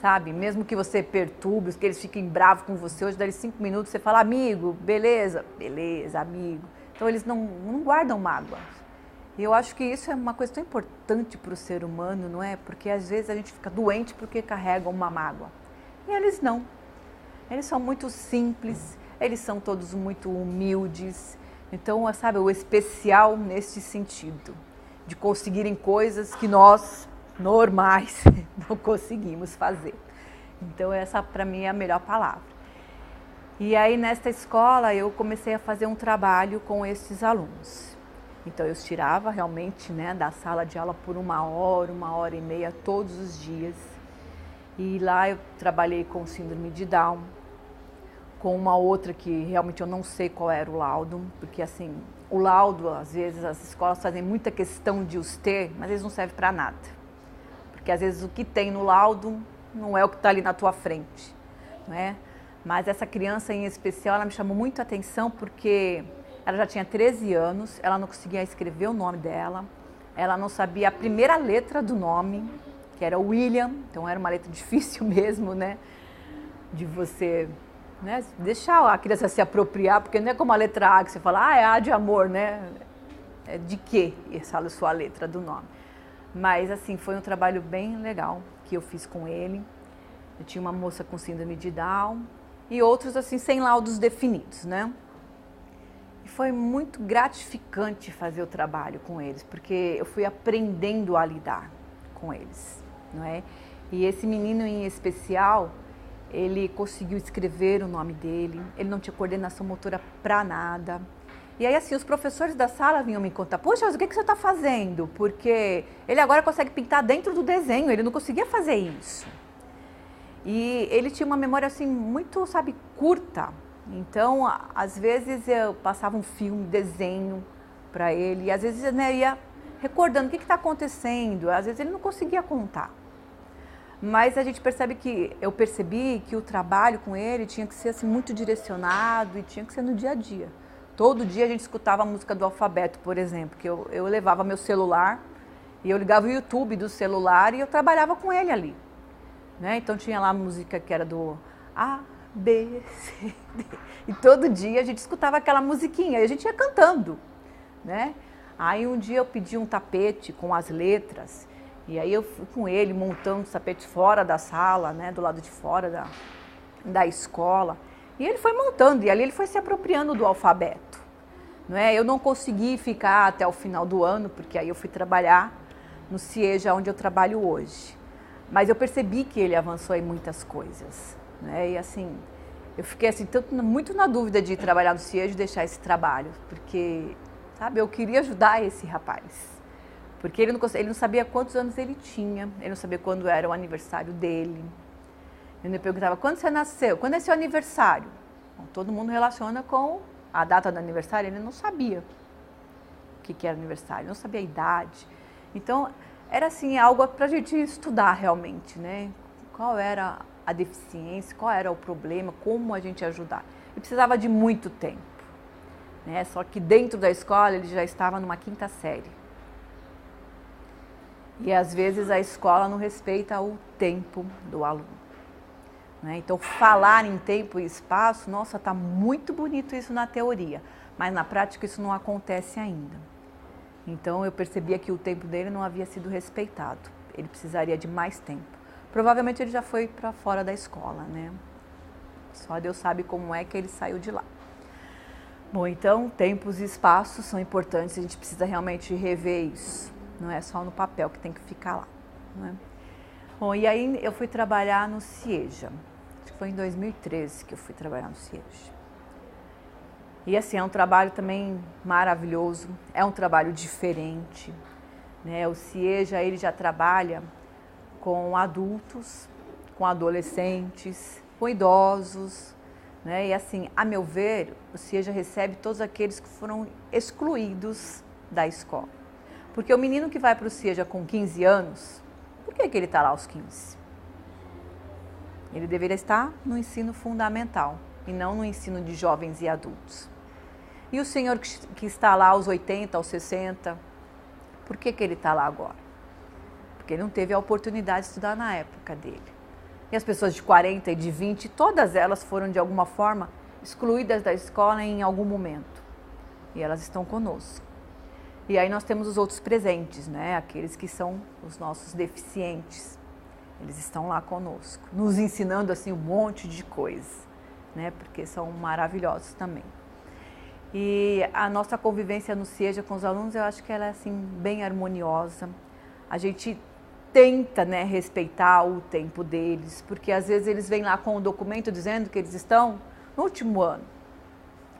sabe? Mesmo que você perturbe, que eles fiquem bravos com você, hoje dali 5 minutos você fala, amigo, beleza? Beleza, amigo. Então eles não guardam mágoa. E eu acho que isso é uma coisa tão importante para o ser humano, não é? Porque às vezes a gente fica doente porque carrega uma mágoa. E eles não. Eles são muito simples, eles são todos muito humildes. Então, sabe, o especial nesse sentido, de conseguirem coisas que nós, normais, não conseguimos fazer. Então, essa para mim é a melhor palavra. E aí, nesta escola, eu comecei a fazer um trabalho com esses alunos. Então, eu os tirava realmente, né, da sala de aula por 1 hora e meia, todos os dias. E lá eu trabalhei com síndrome de Down, com uma outra que realmente eu não sei qual era o laudo, porque assim, o laudo, às vezes as escolas fazem muita questão de os ter, mas eles não servem para nada. Porque às vezes o que tem no laudo não é o que está ali na tua frente, não é? Mas essa criança em especial, ela me chamou muito a atenção porque ela já tinha 13 anos, ela não conseguia escrever o nome dela, ela não sabia a primeira letra do nome, que era William, então era uma letra difícil mesmo, né? De você, né, deixar a criança se apropriar, porque não é como a letra A que você fala, é A de amor, né? É de quê essa sua letra do nome? Mas assim, foi um trabalho bem legal que eu fiz com ele. Eu tinha uma moça com síndrome de Down e outros assim sem laudos definidos, né? E foi muito gratificante fazer o trabalho com eles, porque eu fui aprendendo a lidar com eles, não é? E esse menino em especial, ele conseguiu escrever o nome dele, ele não tinha coordenação motora para nada. E aí assim, os professores da sala vinham me contar, poxa, mas o que você está fazendo? Porque ele agora consegue pintar dentro do desenho, ele não conseguia fazer isso. E ele tinha uma memória assim muito, sabe, curta. Então, às vezes eu passava um filme, desenho para ele, e às vezes, né, ia recordando o que está acontecendo, às vezes ele não conseguia contar. Mas a gente eu percebi que o trabalho com ele tinha que ser assim, muito direcionado e tinha que ser no dia a dia. Todo dia a gente escutava a música do alfabeto, por exemplo, que eu levava meu celular e eu ligava o YouTube do celular e eu trabalhava com ele ali. Né? Então tinha lá a música que era do A, B, C, D. E todo dia a gente escutava aquela musiquinha e a gente ia cantando. Né? Aí um dia eu pedi um tapete com as letras e aí eu fui com ele montando os tapetes fora da sala, né? Do lado de fora da escola. E ele foi montando e ali ele foi se apropriando do alfabeto. Não é? Eu não consegui ficar até o final do ano, porque aí eu fui trabalhar no CIEJA, onde eu trabalho hoje. Mas eu percebi que ele avançou em muitas coisas. Né? E assim, eu fiquei assim, muito na dúvida de trabalhar no CIEJA e deixar esse trabalho, porque, sabe, eu queria ajudar esse rapaz. Porque ele não sabia quantos anos ele tinha, ele não sabia quando era o aniversário dele. Eu me perguntava, quando você nasceu? Quando é seu aniversário? Bom, todo mundo relaciona com a data do aniversário, ele não sabia o que era aniversário, não sabia a idade. Então, era assim, algo para a gente estudar realmente, né? Qual era a deficiência, qual era o problema, como a gente ajudar. E precisava de muito tempo, né? Só que dentro da escola ele já estava numa 5ª série. E às vezes a escola não respeita o tempo do aluno. Né? Então, falar em tempo e espaço, nossa, está muito bonito isso na teoria, mas na prática isso não acontece ainda. Então, eu percebia que o tempo dele não havia sido respeitado, ele precisaria de mais tempo. Provavelmente ele já foi para fora da escola, né? Só Deus sabe como é que ele saiu de lá. Bom, então, tempos e espaços são importantes, a gente precisa realmente rever isso, não é só no papel que tem que ficar lá, não é? Bom, e aí eu fui trabalhar no CIEJA, acho que foi em 2013 que eu fui trabalhar no CIEJA. E assim, é um trabalho também maravilhoso, é um trabalho diferente, né? O CIEJA, ele já trabalha com adultos, com adolescentes, com idosos, né? E assim, a meu ver, o CIEJA recebe todos aqueles que foram excluídos da escola. Porque o menino que vai para o CIEJA com 15 anos, por que ele está lá aos 15? Ele deveria estar no ensino fundamental e não no ensino de jovens e adultos. E o senhor que está lá aos 80, aos 60, por que ele está lá agora? Porque ele não teve a oportunidade de estudar na época dele. E as pessoas de 40 e de 20, todas elas foram de alguma forma excluídas da escola em algum momento. E elas estão conosco. E aí nós temos os outros presentes, né? Aqueles que são os nossos deficientes. Eles estão lá conosco, nos ensinando assim um monte de coisa, né? Porque são maravilhosos também. E a nossa convivência no CIEJA com os alunos, eu acho que ela é assim bem harmoniosa. A gente tenta, né, respeitar o tempo deles, porque às vezes eles vêm lá com o documento dizendo que eles estão no último ano,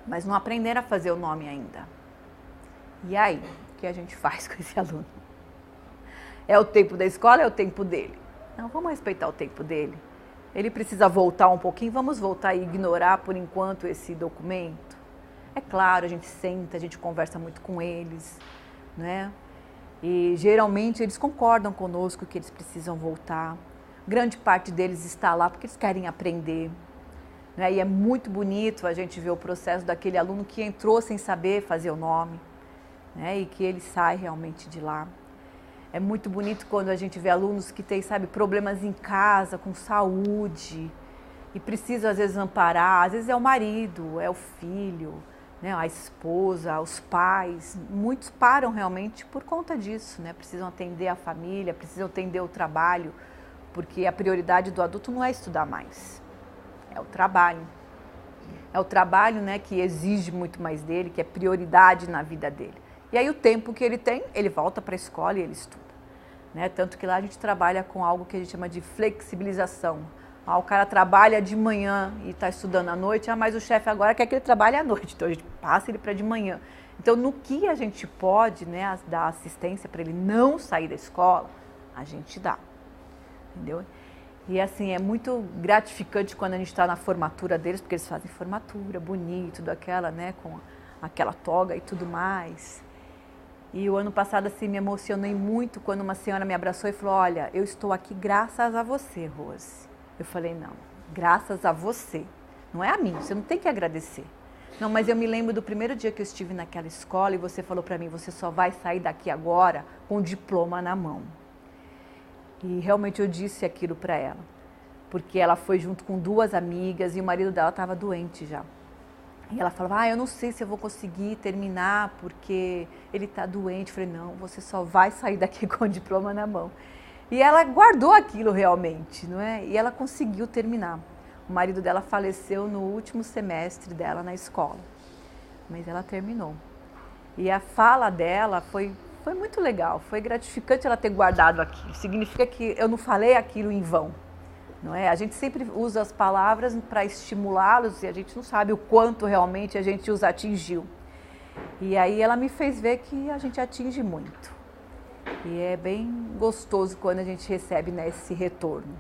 mas não aprenderam a fazer o nome ainda. E aí, o que a gente faz com esse aluno? É o tempo da escola, é o tempo dele? Não, vamos respeitar o tempo dele. Ele precisa voltar um pouquinho, vamos voltar e ignorar por enquanto esse documento? É claro, a gente senta, a gente conversa muito com eles, né? E geralmente eles concordam conosco que eles precisam voltar. Grande parte deles está lá porque eles querem aprender, né? E é muito bonito a gente ver o processo daquele aluno que entrou sem saber fazer o nome, né? E que ele sai realmente de lá. É muito bonito quando a gente vê alunos que têm, sabe, problemas em casa, com saúde, e precisam às vezes amparar, às vezes é o marido, é o filho, né, a esposa, os pais. Muitos param realmente por conta disso, né? Precisam atender a família, precisam atender o trabalho, porque a prioridade do adulto não é estudar mais, é o trabalho. É o trabalho, né, que exige muito mais dele, que é prioridade na vida dele. E aí o tempo que ele tem, ele volta para a escola e ele estuda, né? Tanto que lá a gente trabalha com algo que a gente chama de flexibilização. O cara trabalha de manhã e está estudando à noite, mas o chefe agora quer que ele trabalhe à noite, então a gente passa ele para de manhã. Então no que a gente pode, né, dar assistência para ele não sair da escola, a gente dá, entendeu? E assim, é muito gratificante quando a gente está na formatura deles, porque eles fazem formatura, bonito, tudo aquela, né, com aquela toga e tudo mais. E o ano passado, assim, me emocionei muito quando uma senhora me abraçou e falou: olha, eu estou aqui graças a você, Rose. Eu falei: não, graças a você, não é a mim, você não tem que agradecer. Não, mas eu me lembro do primeiro dia que eu estive naquela escola e você falou para mim: você só vai sair daqui agora com o diploma na mão. E realmente eu disse aquilo para ela, porque ela foi junto com 2 amigas e o marido dela estava doente já. E ela falava: eu não sei se eu vou conseguir terminar porque ele está doente. Eu falei: não, você só vai sair daqui com o diploma na mão. E ela guardou aquilo realmente, não é? E ela conseguiu terminar. O marido dela faleceu no último semestre dela na escola, mas ela terminou. E a fala dela foi muito legal, foi gratificante ela ter guardado aquilo. Significa que eu não falei aquilo em vão. Não é? A gente sempre usa as palavras para estimulá-los e a gente não sabe o quanto realmente a gente os atingiu. E aí ela me fez ver que a gente atinge muito. E é bem gostoso quando a gente recebe, né, esse retorno.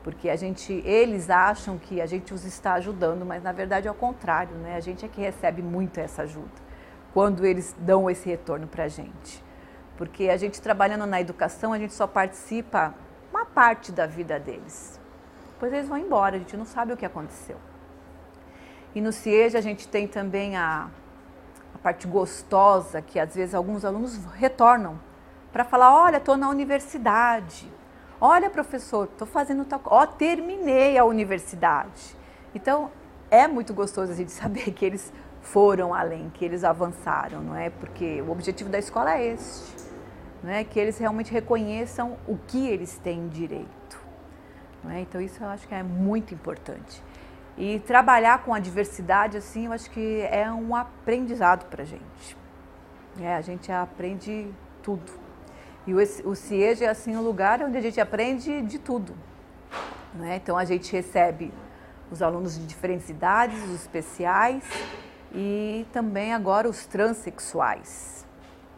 Porque eles acham que a gente os está ajudando, mas na verdade é o contrário, né? A gente é que recebe muito essa ajuda quando eles dão esse retorno para a gente. Porque a gente trabalhando na educação, a gente só participa uma parte da vida deles. Depois eles vão embora, a gente não sabe o que aconteceu. E no CIEJA a gente tem também a parte gostosa, que às vezes alguns alunos retornam para falar: olha, estou na universidade, olha, professor, estou fazendo tal coisa, terminei a universidade. Então é muito gostoso a gente saber que eles foram além, que eles avançaram, não é? Porque o objetivo da escola é este, não é? Que eles realmente reconheçam o que eles têm direito. Não é? Então isso eu acho que é muito importante. E trabalhar com a diversidade, assim, eu acho que é um aprendizado para a gente. A gente aprende tudo. E o CIEJA é assim um lugar onde a gente aprende de tudo. Não é? Então a gente recebe os alunos de diferentes idades, os especiais e também agora os transexuais,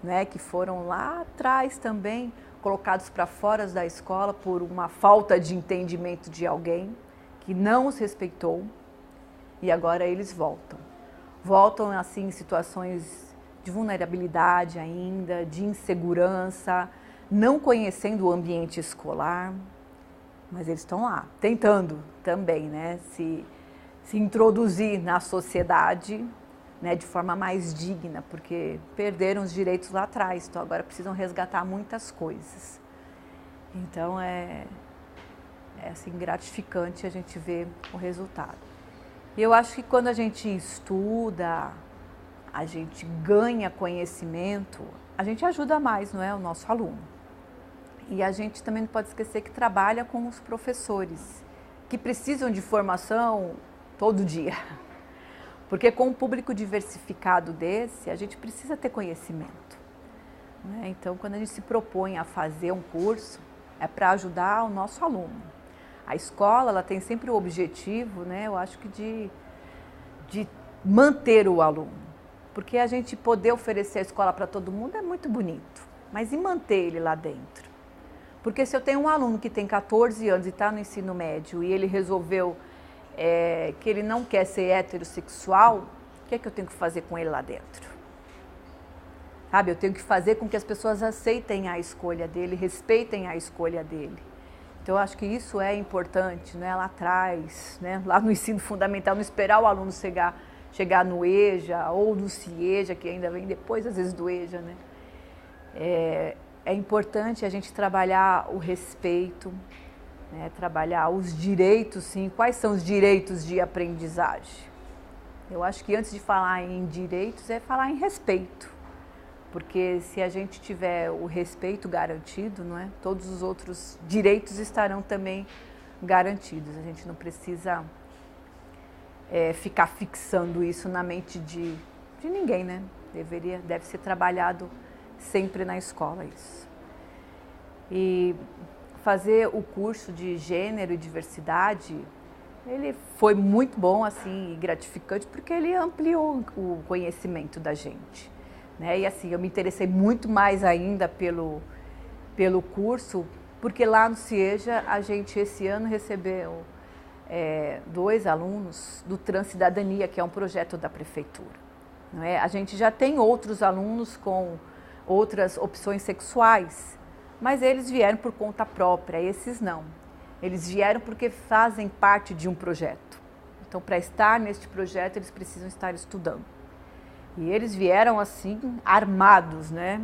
né? Que foram lá atrás também colocados para fora da escola por uma falta de entendimento de alguém que não os respeitou e agora eles voltam. Voltam assim em situações de vulnerabilidade ainda, de insegurança, não conhecendo o ambiente escolar, mas eles estão lá, tentando também, né, se introduzir na sociedade, né, de forma mais digna, porque perderam os direitos lá atrás, então agora precisam resgatar muitas coisas. Então é assim, gratificante a gente ver o resultado. E eu acho que quando a gente estuda, a gente ganha conhecimento, a gente ajuda mais, não é, o nosso aluno. E a gente também não pode esquecer que trabalha com os professores, que precisam de formação todo dia. Porque com um público diversificado desse, a gente precisa ter conhecimento, né? Então, quando a gente se propõe a fazer um curso, é para ajudar o nosso aluno. A escola, ela tem sempre o objetivo, né, eu acho que de manter o aluno. Porque a gente poder oferecer a escola para todo mundo é muito bonito, mas e manter ele lá dentro? Porque se eu tenho um aluno que tem 14 anos e está no ensino médio e ele resolveu que ele não quer ser heterossexual, o que é que eu tenho que fazer com ele lá dentro? Sabe, eu tenho que fazer com que as pessoas aceitem a escolha dele, respeitem a escolha dele. Então, eu acho que isso é importante, né? Lá atrás, né? Lá no ensino fundamental, não esperar o aluno chegar no EJA ou no CIEJA, que ainda vem depois, às vezes, do EJA, né? É importante a gente trabalhar o respeito, né? Trabalhar os direitos, sim. Quais são os direitos de aprendizagem? Eu acho que antes de falar em direitos, é falar em respeito. Porque se a gente tiver o respeito garantido, não é? Todos os outros direitos estarão também garantidos. A gente não precisa ficar fixando isso na mente de ninguém, né? Deve ser trabalhado sempre na escola isso. E fazer o curso de gênero e diversidade, ele foi muito bom assim, e gratificante, porque ele ampliou o conhecimento da gente. Né? E assim, eu me interessei muito mais ainda pelo curso, porque lá no CIEJA a gente esse ano recebeu 2 alunos do Transcidadania, que é um projeto da prefeitura. Não é? A gente já tem outros alunos com outras opções sexuais, mas eles vieram por conta própria, esses não. Eles vieram porque fazem parte de um projeto. Então, para estar neste projeto, eles precisam estar estudando. E eles vieram assim, armados, né?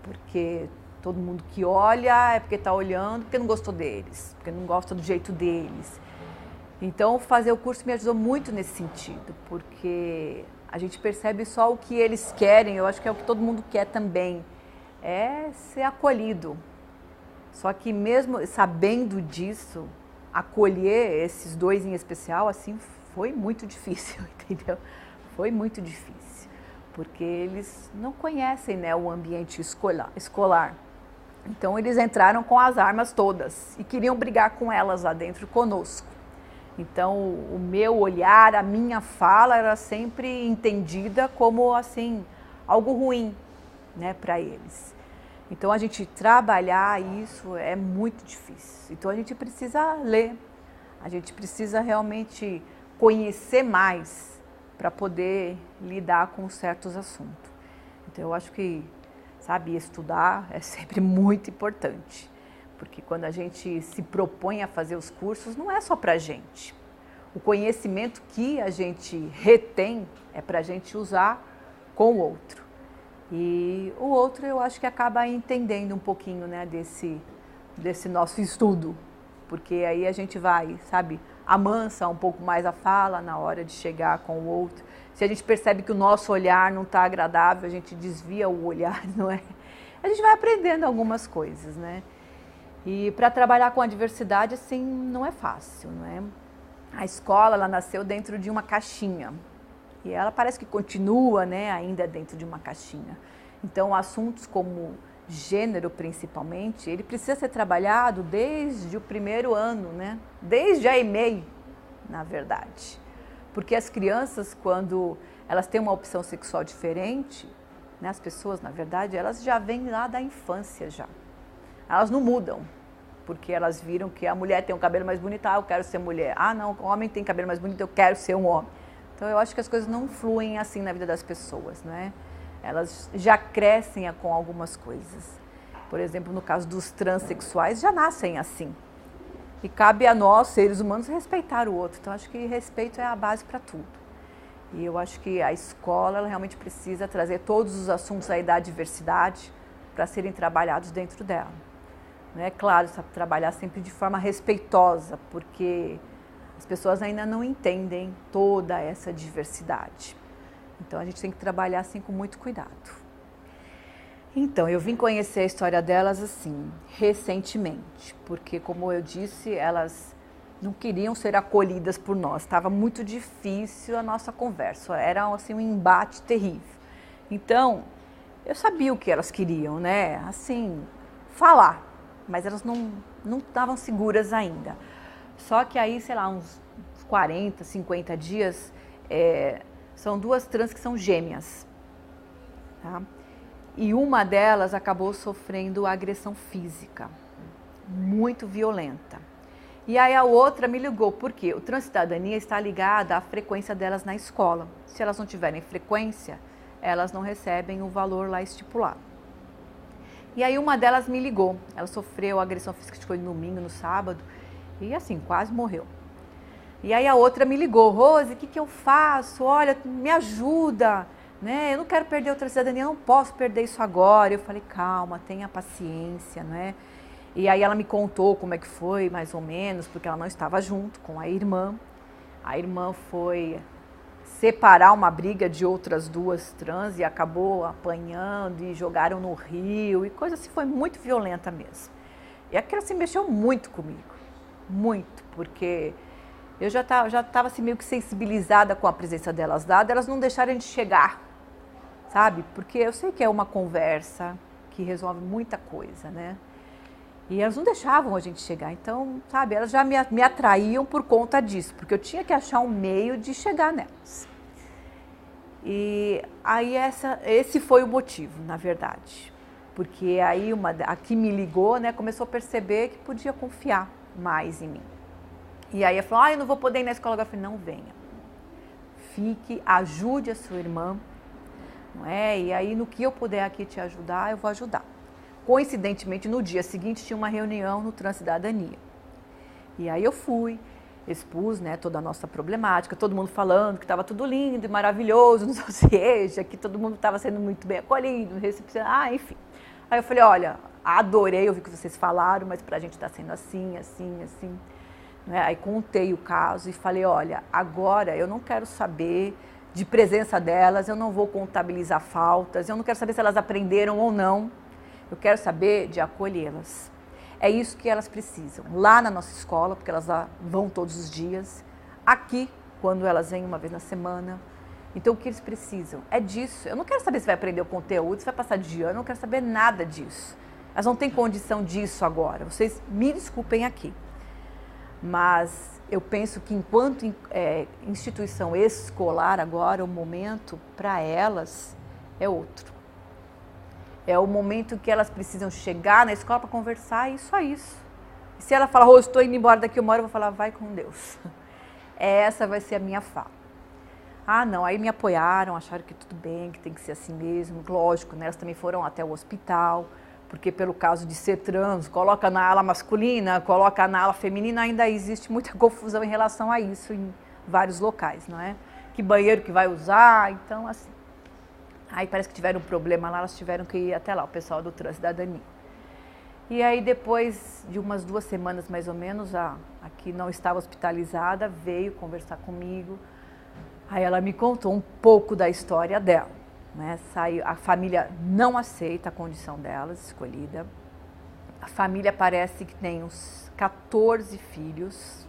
Porque todo mundo que olha é porque está olhando, porque não gostou deles, porque não gosta do jeito deles. Então, fazer o curso me ajudou muito nesse sentido, porque a gente percebe só o que eles querem, eu acho que é o que todo mundo quer também, é ser acolhido. Só que mesmo sabendo disso, acolher esses 2 em especial, assim, foi muito difícil, entendeu? Foi muito difícil. Porque eles não conhecem, né, o ambiente escolar. Então, eles entraram com as armas todas e queriam brigar com elas lá dentro conosco. Então, o meu olhar, a minha fala era sempre entendida como, assim, algo ruim, né, para eles. Então, a gente trabalhar isso é muito difícil. Então, a gente precisa ler, a gente precisa realmente conhecer mais para poder lidar com certos assuntos. Então, eu acho que, sabe, estudar é sempre muito importante, porque quando a gente se propõe a fazer os cursos, não é só para a gente. O conhecimento que a gente retém é para a gente usar com o outro. E o outro, eu acho que acaba entendendo um pouquinho, né, desse nosso estudo, porque aí a gente vai, sabe, amansa um pouco mais a fala na hora de chegar com o outro. Se a gente percebe que o nosso olhar não está agradável, a gente desvia o olhar, não é? A gente vai aprendendo algumas coisas, né? E para trabalhar com a diversidade, assim, não é fácil, não é? A escola, ela nasceu dentro de uma caixinha e ela parece que continua, né, ainda dentro de uma caixinha. Então, assuntos como gênero, principalmente, ele precisa ser trabalhado desde o primeiro ano, né? Desde a EMEI, na verdade. Porque as crianças, quando elas têm uma opção sexual diferente, né, as pessoas, na verdade, elas já vêm lá da infância já. Elas não mudam, porque elas viram que a mulher tem um cabelo mais bonito, eu quero ser mulher. Ah, não, o homem tem cabelo mais bonito, eu quero ser um homem. Então, eu acho que as coisas não fluem assim na vida das pessoas, né? Elas já crescem com algumas coisas. Por exemplo, no caso dos transexuais, já nascem assim. E cabe a nós, seres humanos, respeitar o outro. Então, acho que respeito é a base para tudo. E eu acho que a escola ela realmente precisa trazer todos os assuntos aí da diversidade para serem trabalhados dentro dela. É claro, sabe, trabalhar sempre de forma respeitosa, porque as pessoas ainda não entendem toda essa diversidade. Então, a gente tem que trabalhar assim com muito cuidado. Então, eu vim conhecer a história delas assim, recentemente, porque, como eu disse, elas não queriam ser acolhidas por nós. Estava muito difícil a nossa conversa, era assim, um embate terrível. Então, eu sabia o que elas queriam, né? Assim, falar, mas elas não estavam seguras ainda. Só que aí, sei lá, uns 40, 50 dias, são 2 trans que são gêmeas, tá? E uma delas acabou sofrendo agressão física. muito violenta. E aí a outra me ligou, porque o Transcidadania está ligada à frequência delas na escola. Se elas não tiverem frequência, elas não recebem o valor lá estipulado. E aí uma delas me ligou, ela sofreu agressão física de no domingo, no sábado, e assim, quase morreu. E aí a outra me ligou, Rose, o que eu faço? Olha, me ajuda, né? Eu não quero perder outra cidadania, eu não posso perder isso agora. Eu falei, calma, tenha paciência, né? E aí ela me contou como é que foi, mais ou menos, porque ela não estava junto com a irmã. A irmã foi separar uma briga de outras duas trans e acabou apanhando e jogaram no rio e coisa assim, foi muito violenta mesmo. E aquilo assim mexeu muito comigo, muito, porque eu já estava assim, meio que sensibilizada com a presença delas lá, elas não deixarem de chegar, sabe? Porque eu sei que é uma conversa que resolve muita coisa, né? E elas não deixavam a gente chegar, então, sabe, elas já me atraíam por conta disso, porque eu tinha que achar um meio de chegar nelas. E aí esse foi o motivo, na verdade, porque aí a que me ligou, né, começou a perceber que podia confiar mais em mim. E aí ela falou, eu não vou poder ir na escola agora. Eu falei, não venha, fique, ajude a sua irmã, não é? E aí no que eu puder aqui te ajudar, eu vou ajudar. Coincidentemente, no dia seguinte tinha uma reunião no Transcidadania. E aí eu fui, expus, né, toda a nossa problemática, todo mundo falando que estava tudo lindo e maravilhoso, não seja, que todo mundo estava sendo muito bem acolhido, recepcionado, enfim. Aí eu falei, olha, adorei ouvir o que vocês falaram, mas pra gente está sendo assim, assim, assim. Aí contei o caso e falei, olha, agora eu não quero saber de presença delas, eu não vou contabilizar faltas, eu não quero saber se elas aprenderam ou não, eu quero saber de acolhê-las. É isso que elas precisam, lá na nossa escola, porque elas lá vão todos os dias, aqui, quando elas vêm uma vez na semana. Então o que eles precisam é disso. Eu não quero saber se vai aprender o conteúdo, se vai passar de ano, eu não quero saber nada disso. Elas não têm condição disso agora, vocês me desculpem aqui. Mas eu penso que enquanto instituição escolar agora, o momento para elas é outro. É o momento que elas precisam chegar na escola para conversar e só isso. E se ela falar, Rose, estou indo embora daqui uma hora, eu vou falar, vai com Deus. Essa vai ser a minha fala. Ah, não, aí me apoiaram, acharam que tudo bem, que tem que ser assim mesmo. Lógico, né, elas também foram até o hospital, porque pelo caso de ser trans, coloca na ala masculina, coloca na ala feminina, ainda existe muita confusão em relação a isso em vários locais, não é? Que banheiro que vai usar, então assim. Aí parece que tiveram um problema lá, elas tiveram que ir até lá, o pessoal do Transcidadania. E aí depois de umas 2 semanas mais ou menos, a que não estava hospitalizada veio conversar comigo. Aí ela me contou um pouco da história dela, né? A família não aceita a condição delas, escolhida. A família parece que tem uns 14 filhos.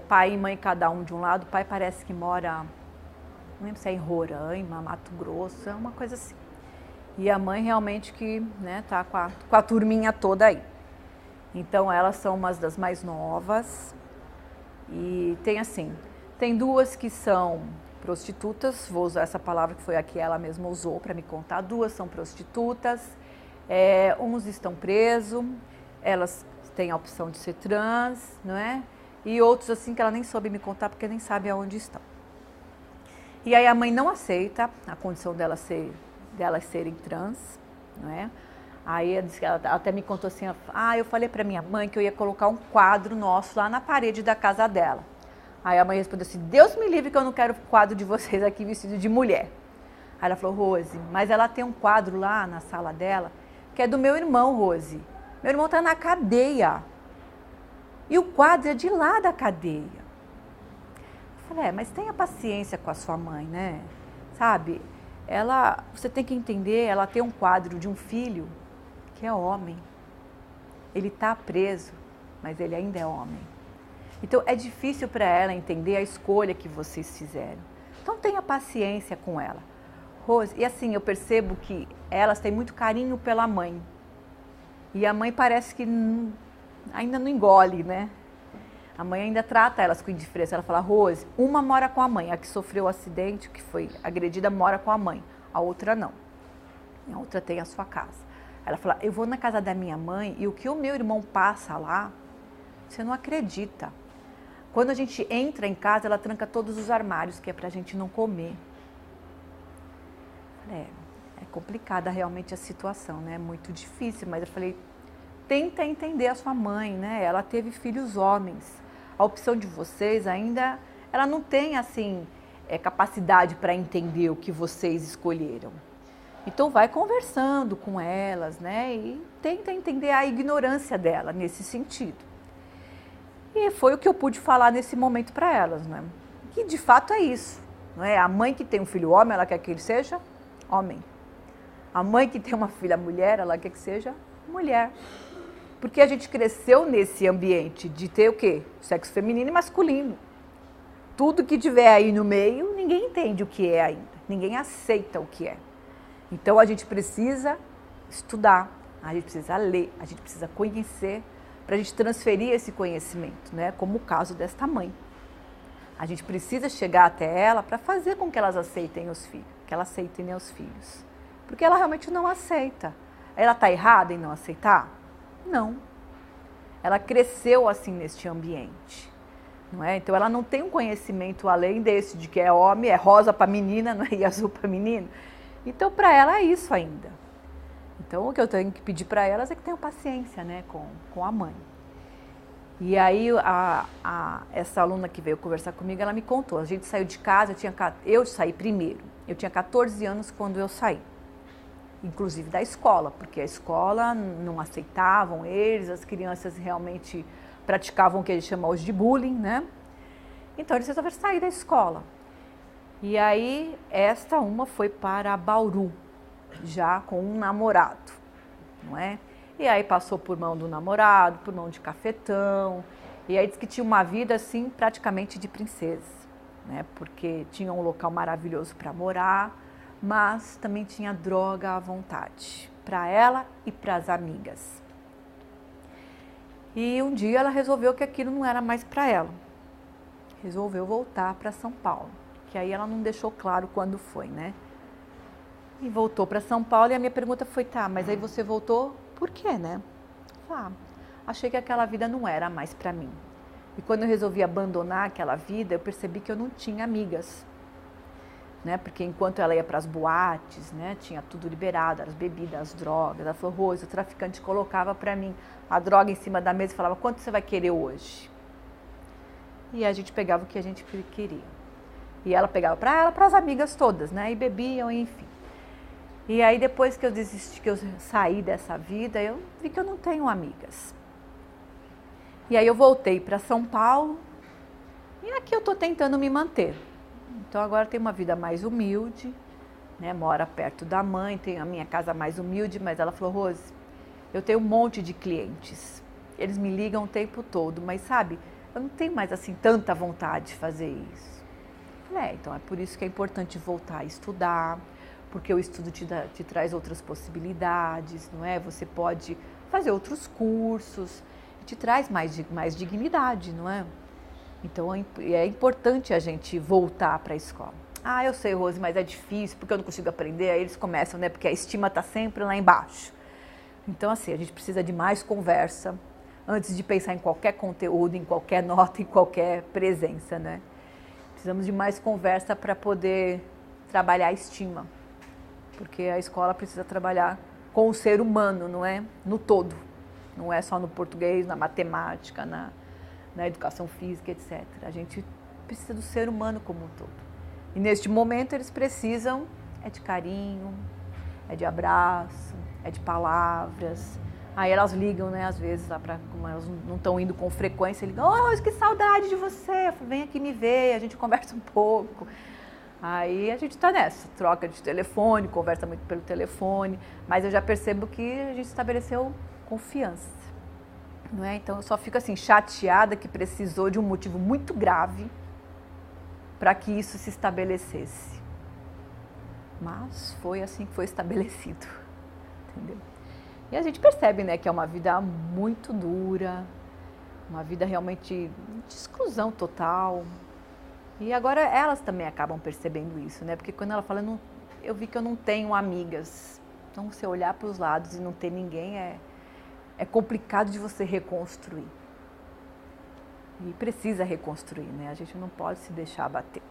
Pai e mãe cada um de um lado. O pai parece que mora, não lembro se é em Roraima, Mato Grosso, é uma coisa assim. E a mãe realmente que, né, tá com a turminha toda aí. Então elas são umas das mais novas. E tem 2 que são prostitutas, vou usar essa palavra que foi a que ela mesma usou para me contar. 2 são prostitutas, uns estão presos, elas têm a opção de ser trans, não é? E outros assim que ela nem soube me contar porque nem sabe aonde estão. E aí a mãe não aceita a condição delas serem trans, não é? Aí ela até me contou assim, eu falei para minha mãe que eu ia colocar um quadro nosso lá na parede da casa dela. Aí a mãe respondeu assim, Deus me livre que eu não quero quadro de vocês aqui vestido de mulher. Aí ela falou, Rose, mas ela tem um quadro lá na sala dela que é do meu irmão, Rose. Meu irmão está na cadeia. E o quadro é de lá da cadeia. Eu falei, mas tenha paciência com a sua mãe, né? Sabe, você tem que entender, ela tem um quadro de um filho que é homem. Ele está preso, mas ele ainda é homem. Então é difícil para ela entender a escolha que vocês fizeram. Então tenha paciência com ela. Rose, e assim, eu percebo que elas têm muito carinho pela mãe. E a mãe parece que ainda não engole, né? A mãe ainda trata elas com indiferença. Ela fala, Rose, uma mora com a mãe, a que sofreu o acidente, que foi agredida, mora com a mãe. A outra não. A outra tem a sua casa. Ela fala, eu vou na casa da minha mãe e o que o meu irmão passa lá, você não acredita. Quando a gente entra em casa, ela tranca todos os armários, que é pra gente não comer. É complicada realmente a situação, né? É muito difícil, mas eu falei, tenta entender a sua mãe, né? Ela teve filhos homens. A opção de vocês ainda, ela não tem, assim, capacidade para entender o que vocês escolheram. Então vai conversando com elas, né? E tenta entender a ignorância dela nesse sentido. E foi o que eu pude falar nesse momento para elas, né? Que de fato é isso, não é? A mãe que tem um filho homem, ela quer que ele seja homem. A mãe que tem uma filha mulher, ela quer que seja mulher. Porque a gente cresceu nesse ambiente de ter o quê? Sexo feminino e masculino. Tudo que tiver aí no meio, ninguém entende o que é ainda. Ninguém aceita o que é. Então a gente precisa estudar, a gente precisa ler, a gente precisa conhecer, para a gente transferir esse conhecimento, né? Como o caso desta mãe. A gente precisa chegar até ela para fazer com que elas aceitem os filhos, que elas aceitem, né, os filhos. Porque ela realmente não aceita. Ela está errada em não aceitar? Não. Ela cresceu assim neste ambiente, não é? Então ela não tem um conhecimento além desse, de que é homem, é rosa para menina, não é? E azul para menino. Então para ela é isso ainda. Então o que eu tenho que pedir para elas é que tenham paciência, né, com a mãe. E aí essa aluna que veio conversar comigo, ela me contou, a gente saiu de casa, eu saí primeiro, eu tinha 14 anos quando eu saí. Inclusive da escola, porque a escola não aceitavam eles, as crianças realmente praticavam o que eles chamam hoje de bullying, né? Então eles resolveram sair da escola. E aí esta uma foi para Bauru, já com um namorado, não é? E aí passou por mão do namorado, por mão de cafetão, e aí disse que tinha uma vida assim praticamente de princesa, né? Porque tinha um local maravilhoso para morar, mas também tinha droga à vontade, para ela e para as amigas. E um dia ela resolveu que aquilo não era mais para ela. Resolveu voltar para São Paulo, que aí ela não deixou claro quando foi, né? E voltou para São Paulo e a minha pergunta foi, tá, mas aí você voltou por quê, né? Achei que aquela vida não era mais para mim. E quando eu resolvi abandonar aquela vida, eu percebi que eu não tinha amigas. Né? Porque enquanto ela ia para as boates, né, tinha tudo liberado, as bebidas, as drogas. Ela falou, Rose, o traficante colocava para mim a droga em cima da mesa e falava, quanto você vai querer hoje? E a gente pegava o que a gente queria. E ela pegava para ela, para as amigas todas, né? E bebiam, enfim. E aí depois que eu desisti, que eu saí dessa vida, eu vi que eu não tenho amigas. E aí eu voltei para São Paulo e aqui eu estou tentando me manter. Então agora tenho uma vida mais humilde, né? Mora perto da mãe, tenho a minha casa mais humilde, mas ela falou, Rose, eu tenho um monte de clientes, eles me ligam o tempo todo, mas sabe, eu não tenho mais assim tanta vontade de fazer isso. Então é por isso que é importante voltar a estudar, porque o estudo te traz outras possibilidades, não é? Você pode fazer outros cursos, te traz mais dignidade, não é? Então é importante a gente voltar para a escola. Ah, eu sei, Rose, mas é difícil porque eu não consigo aprender. Aí eles começam, né? Porque a estima está sempre lá embaixo. Então, assim, a gente precisa de mais conversa antes de pensar em qualquer conteúdo, em qualquer nota, em qualquer presença, né? Precisamos de mais conversa para poder trabalhar a estima. Porque a escola precisa trabalhar com o ser humano, não é? No todo. Não é só no português, na matemática, na educação física, etc. A gente precisa do ser humano como um todo. E neste momento eles precisam de carinho, de abraço, de palavras. Aí elas ligam, né, às vezes, lá para, como elas não estão indo com frequência, ligam, oh, que saudade de você, eu falo, vem aqui me ver, a gente conversa um pouco. Aí a gente está nessa, troca de telefone, conversa muito pelo telefone, mas eu já percebo que a gente estabeleceu confiança. Não é? Então eu só fico assim chateada que precisou de um motivo muito grave para que isso se estabelecesse. Mas foi assim que foi estabelecido, entendeu? E a gente percebe, né, que é uma vida muito dura, uma vida realmente de exclusão total. E agora elas também acabam percebendo isso, né? Porque quando ela fala, eu vi que eu não tenho amigas. Então, você olhar para os lados e não ter ninguém é complicado de você reconstruir. E precisa reconstruir, né? A gente não pode se deixar abater.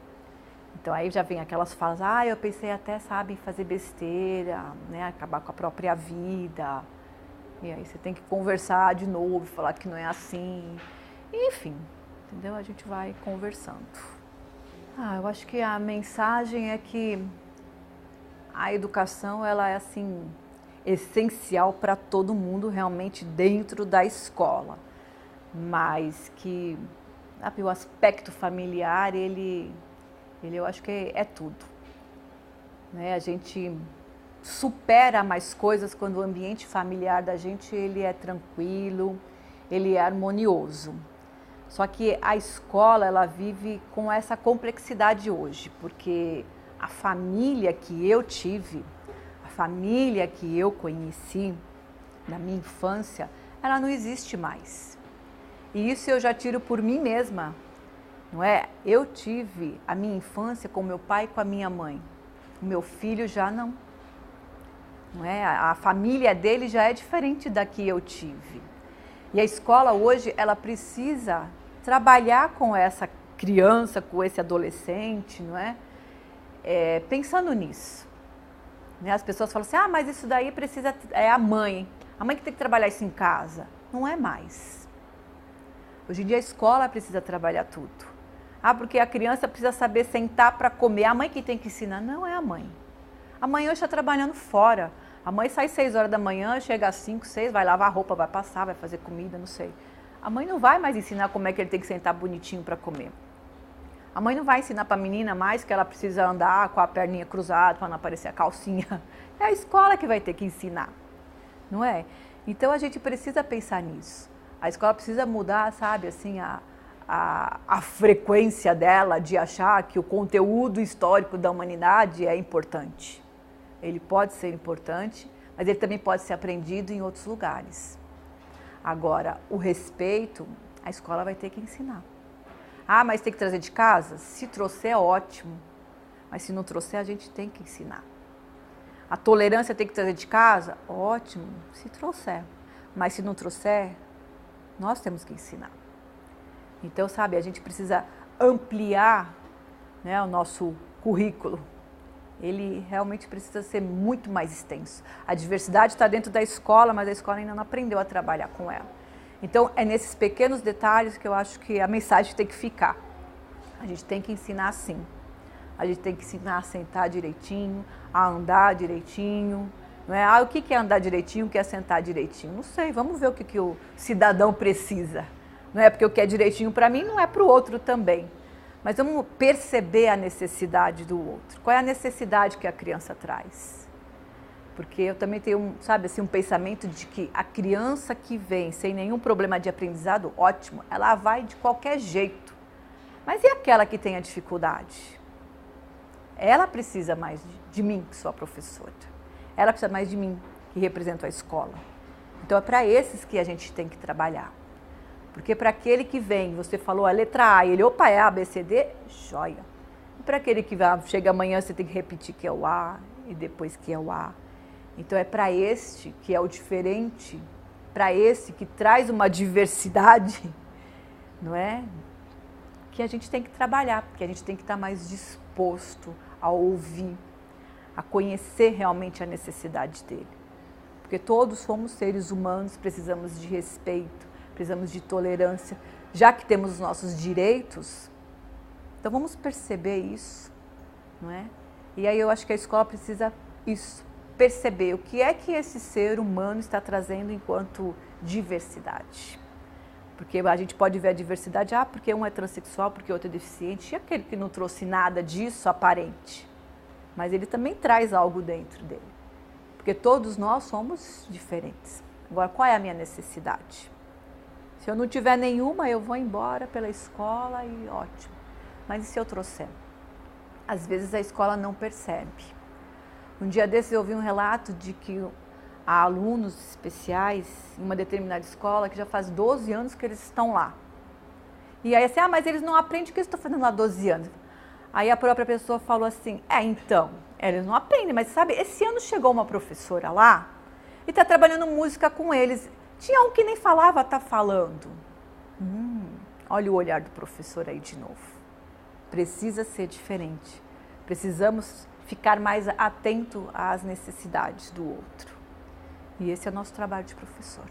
Então, aí já vem aquelas falas, eu pensei até, sabe, em fazer besteira, né? Acabar com a própria vida. E aí você tem que conversar de novo, falar que não é assim. Enfim, entendeu? A gente vai conversando. Eu acho que a mensagem é que a educação, ela é assim, essencial para todo mundo realmente dentro da escola. Mas que, sabe, o aspecto familiar, ele eu acho que é tudo. Né? A gente supera mais coisas quando o ambiente familiar da gente ele é tranquilo, ele é harmonioso. Só que a escola, ela vive com essa complexidade hoje, porque a família que eu tive, a família que eu conheci na minha infância, ela não existe mais. E isso eu já tiro por mim mesma, não é? Eu tive a minha infância com meu pai e com a minha mãe. O meu filho já não. Não é? A família dele já é diferente da que eu tive. E a escola hoje, ela precisa trabalhar com essa criança, com esse adolescente, não é? Pensando nisso. Né? As pessoas falam assim, mas isso daí precisa, é a mãe que tem que trabalhar isso em casa. Não é mais. Hoje em dia a escola precisa trabalhar tudo. Porque a criança precisa saber sentar para comer. A mãe que tem que ensinar, não é a mãe. A mãe hoje está trabalhando fora. A mãe sai 6 horas da manhã, chega às 5, 6, vai lavar a roupa, vai passar, vai fazer comida, não sei. A mãe não vai mais ensinar como é que ele tem que sentar bonitinho para comer. A mãe não vai ensinar para a menina mais que ela precisa andar com a perninha cruzada para não aparecer a calcinha. É a escola que vai ter que ensinar, não é? Então a gente precisa pensar nisso. A escola precisa mudar, sabe, assim, a frequência dela de achar que o conteúdo histórico da humanidade é importante. Ele pode ser importante, mas ele também pode ser aprendido em outros lugares. Agora, o respeito, a escola vai ter que ensinar. Mas tem que trazer de casa? Se trouxer, é ótimo. Mas se não trouxer, a gente tem que ensinar. A tolerância tem que trazer de casa? Ótimo, se trouxer. Mas se não trouxer, nós temos que ensinar. Então, sabe, a gente precisa ampliar, né, o nosso currículo. Ele realmente precisa ser muito mais extenso. A diversidade está dentro da escola, mas a escola ainda não aprendeu a trabalhar com ela. Então, é nesses pequenos detalhes que eu acho que a mensagem tem que ficar. A gente tem que ensinar sim. A gente tem que ensinar a sentar direitinho, a andar direitinho. Não é? O que é andar direitinho, o que é sentar direitinho? Não sei, vamos ver o que o cidadão precisa. Não é porque o que é direitinho para mim não é para o outro também. Mas vamos perceber a necessidade do outro. Qual é a necessidade que a criança traz? Porque eu também tenho, sabe, assim, um pensamento de que a criança que vem sem nenhum problema de aprendizado, ótimo, ela vai de qualquer jeito. Mas e aquela que tem a dificuldade? Ela precisa mais de mim, que sou a professora. Ela precisa mais de mim, que represento a escola. Então é para esses que a gente tem que trabalhar. Porque para aquele que vem, você falou a letra A, ele, opa, é A, B, C, D, joia. E para aquele que chega amanhã, você tem que repetir que é o A e depois que é o A. Então é para este que é o diferente, para esse que traz uma diversidade, não é? Que a gente tem que trabalhar, porque a gente tem que estar mais disposto a ouvir, a conhecer realmente a necessidade dele. Porque todos somos seres humanos, precisamos de respeito, precisamos de tolerância, já que temos os nossos direitos, então vamos perceber isso, não é? E aí eu acho que a escola precisa isso, perceber o que é que esse ser humano está trazendo enquanto diversidade. Porque a gente pode ver a diversidade, porque um é transexual, porque o outro é deficiente, e aquele que não trouxe nada disso aparente. Mas ele também traz algo dentro dele. Porque todos nós somos diferentes. Agora, qual é a minha necessidade? Se eu não tiver nenhuma, eu vou embora pela escola e ótimo. Mas e se eu trouxer? Às vezes a escola não percebe. Um dia desses eu ouvi um relato de que há alunos especiais em uma determinada escola que já faz 12 anos que eles estão lá. E aí assim, mas eles não aprendem o que eles estão fazendo lá há 12 anos. Aí a própria pessoa falou assim, então, eles não aprendem, mas sabe, esse ano chegou uma professora lá e está trabalhando música com eles. Tinha um que nem falava, tá falando. Olha o olhar do professor aí de novo. Precisa ser diferente. Precisamos ficar mais atento às necessidades do outro. E esse é o nosso trabalho de professor.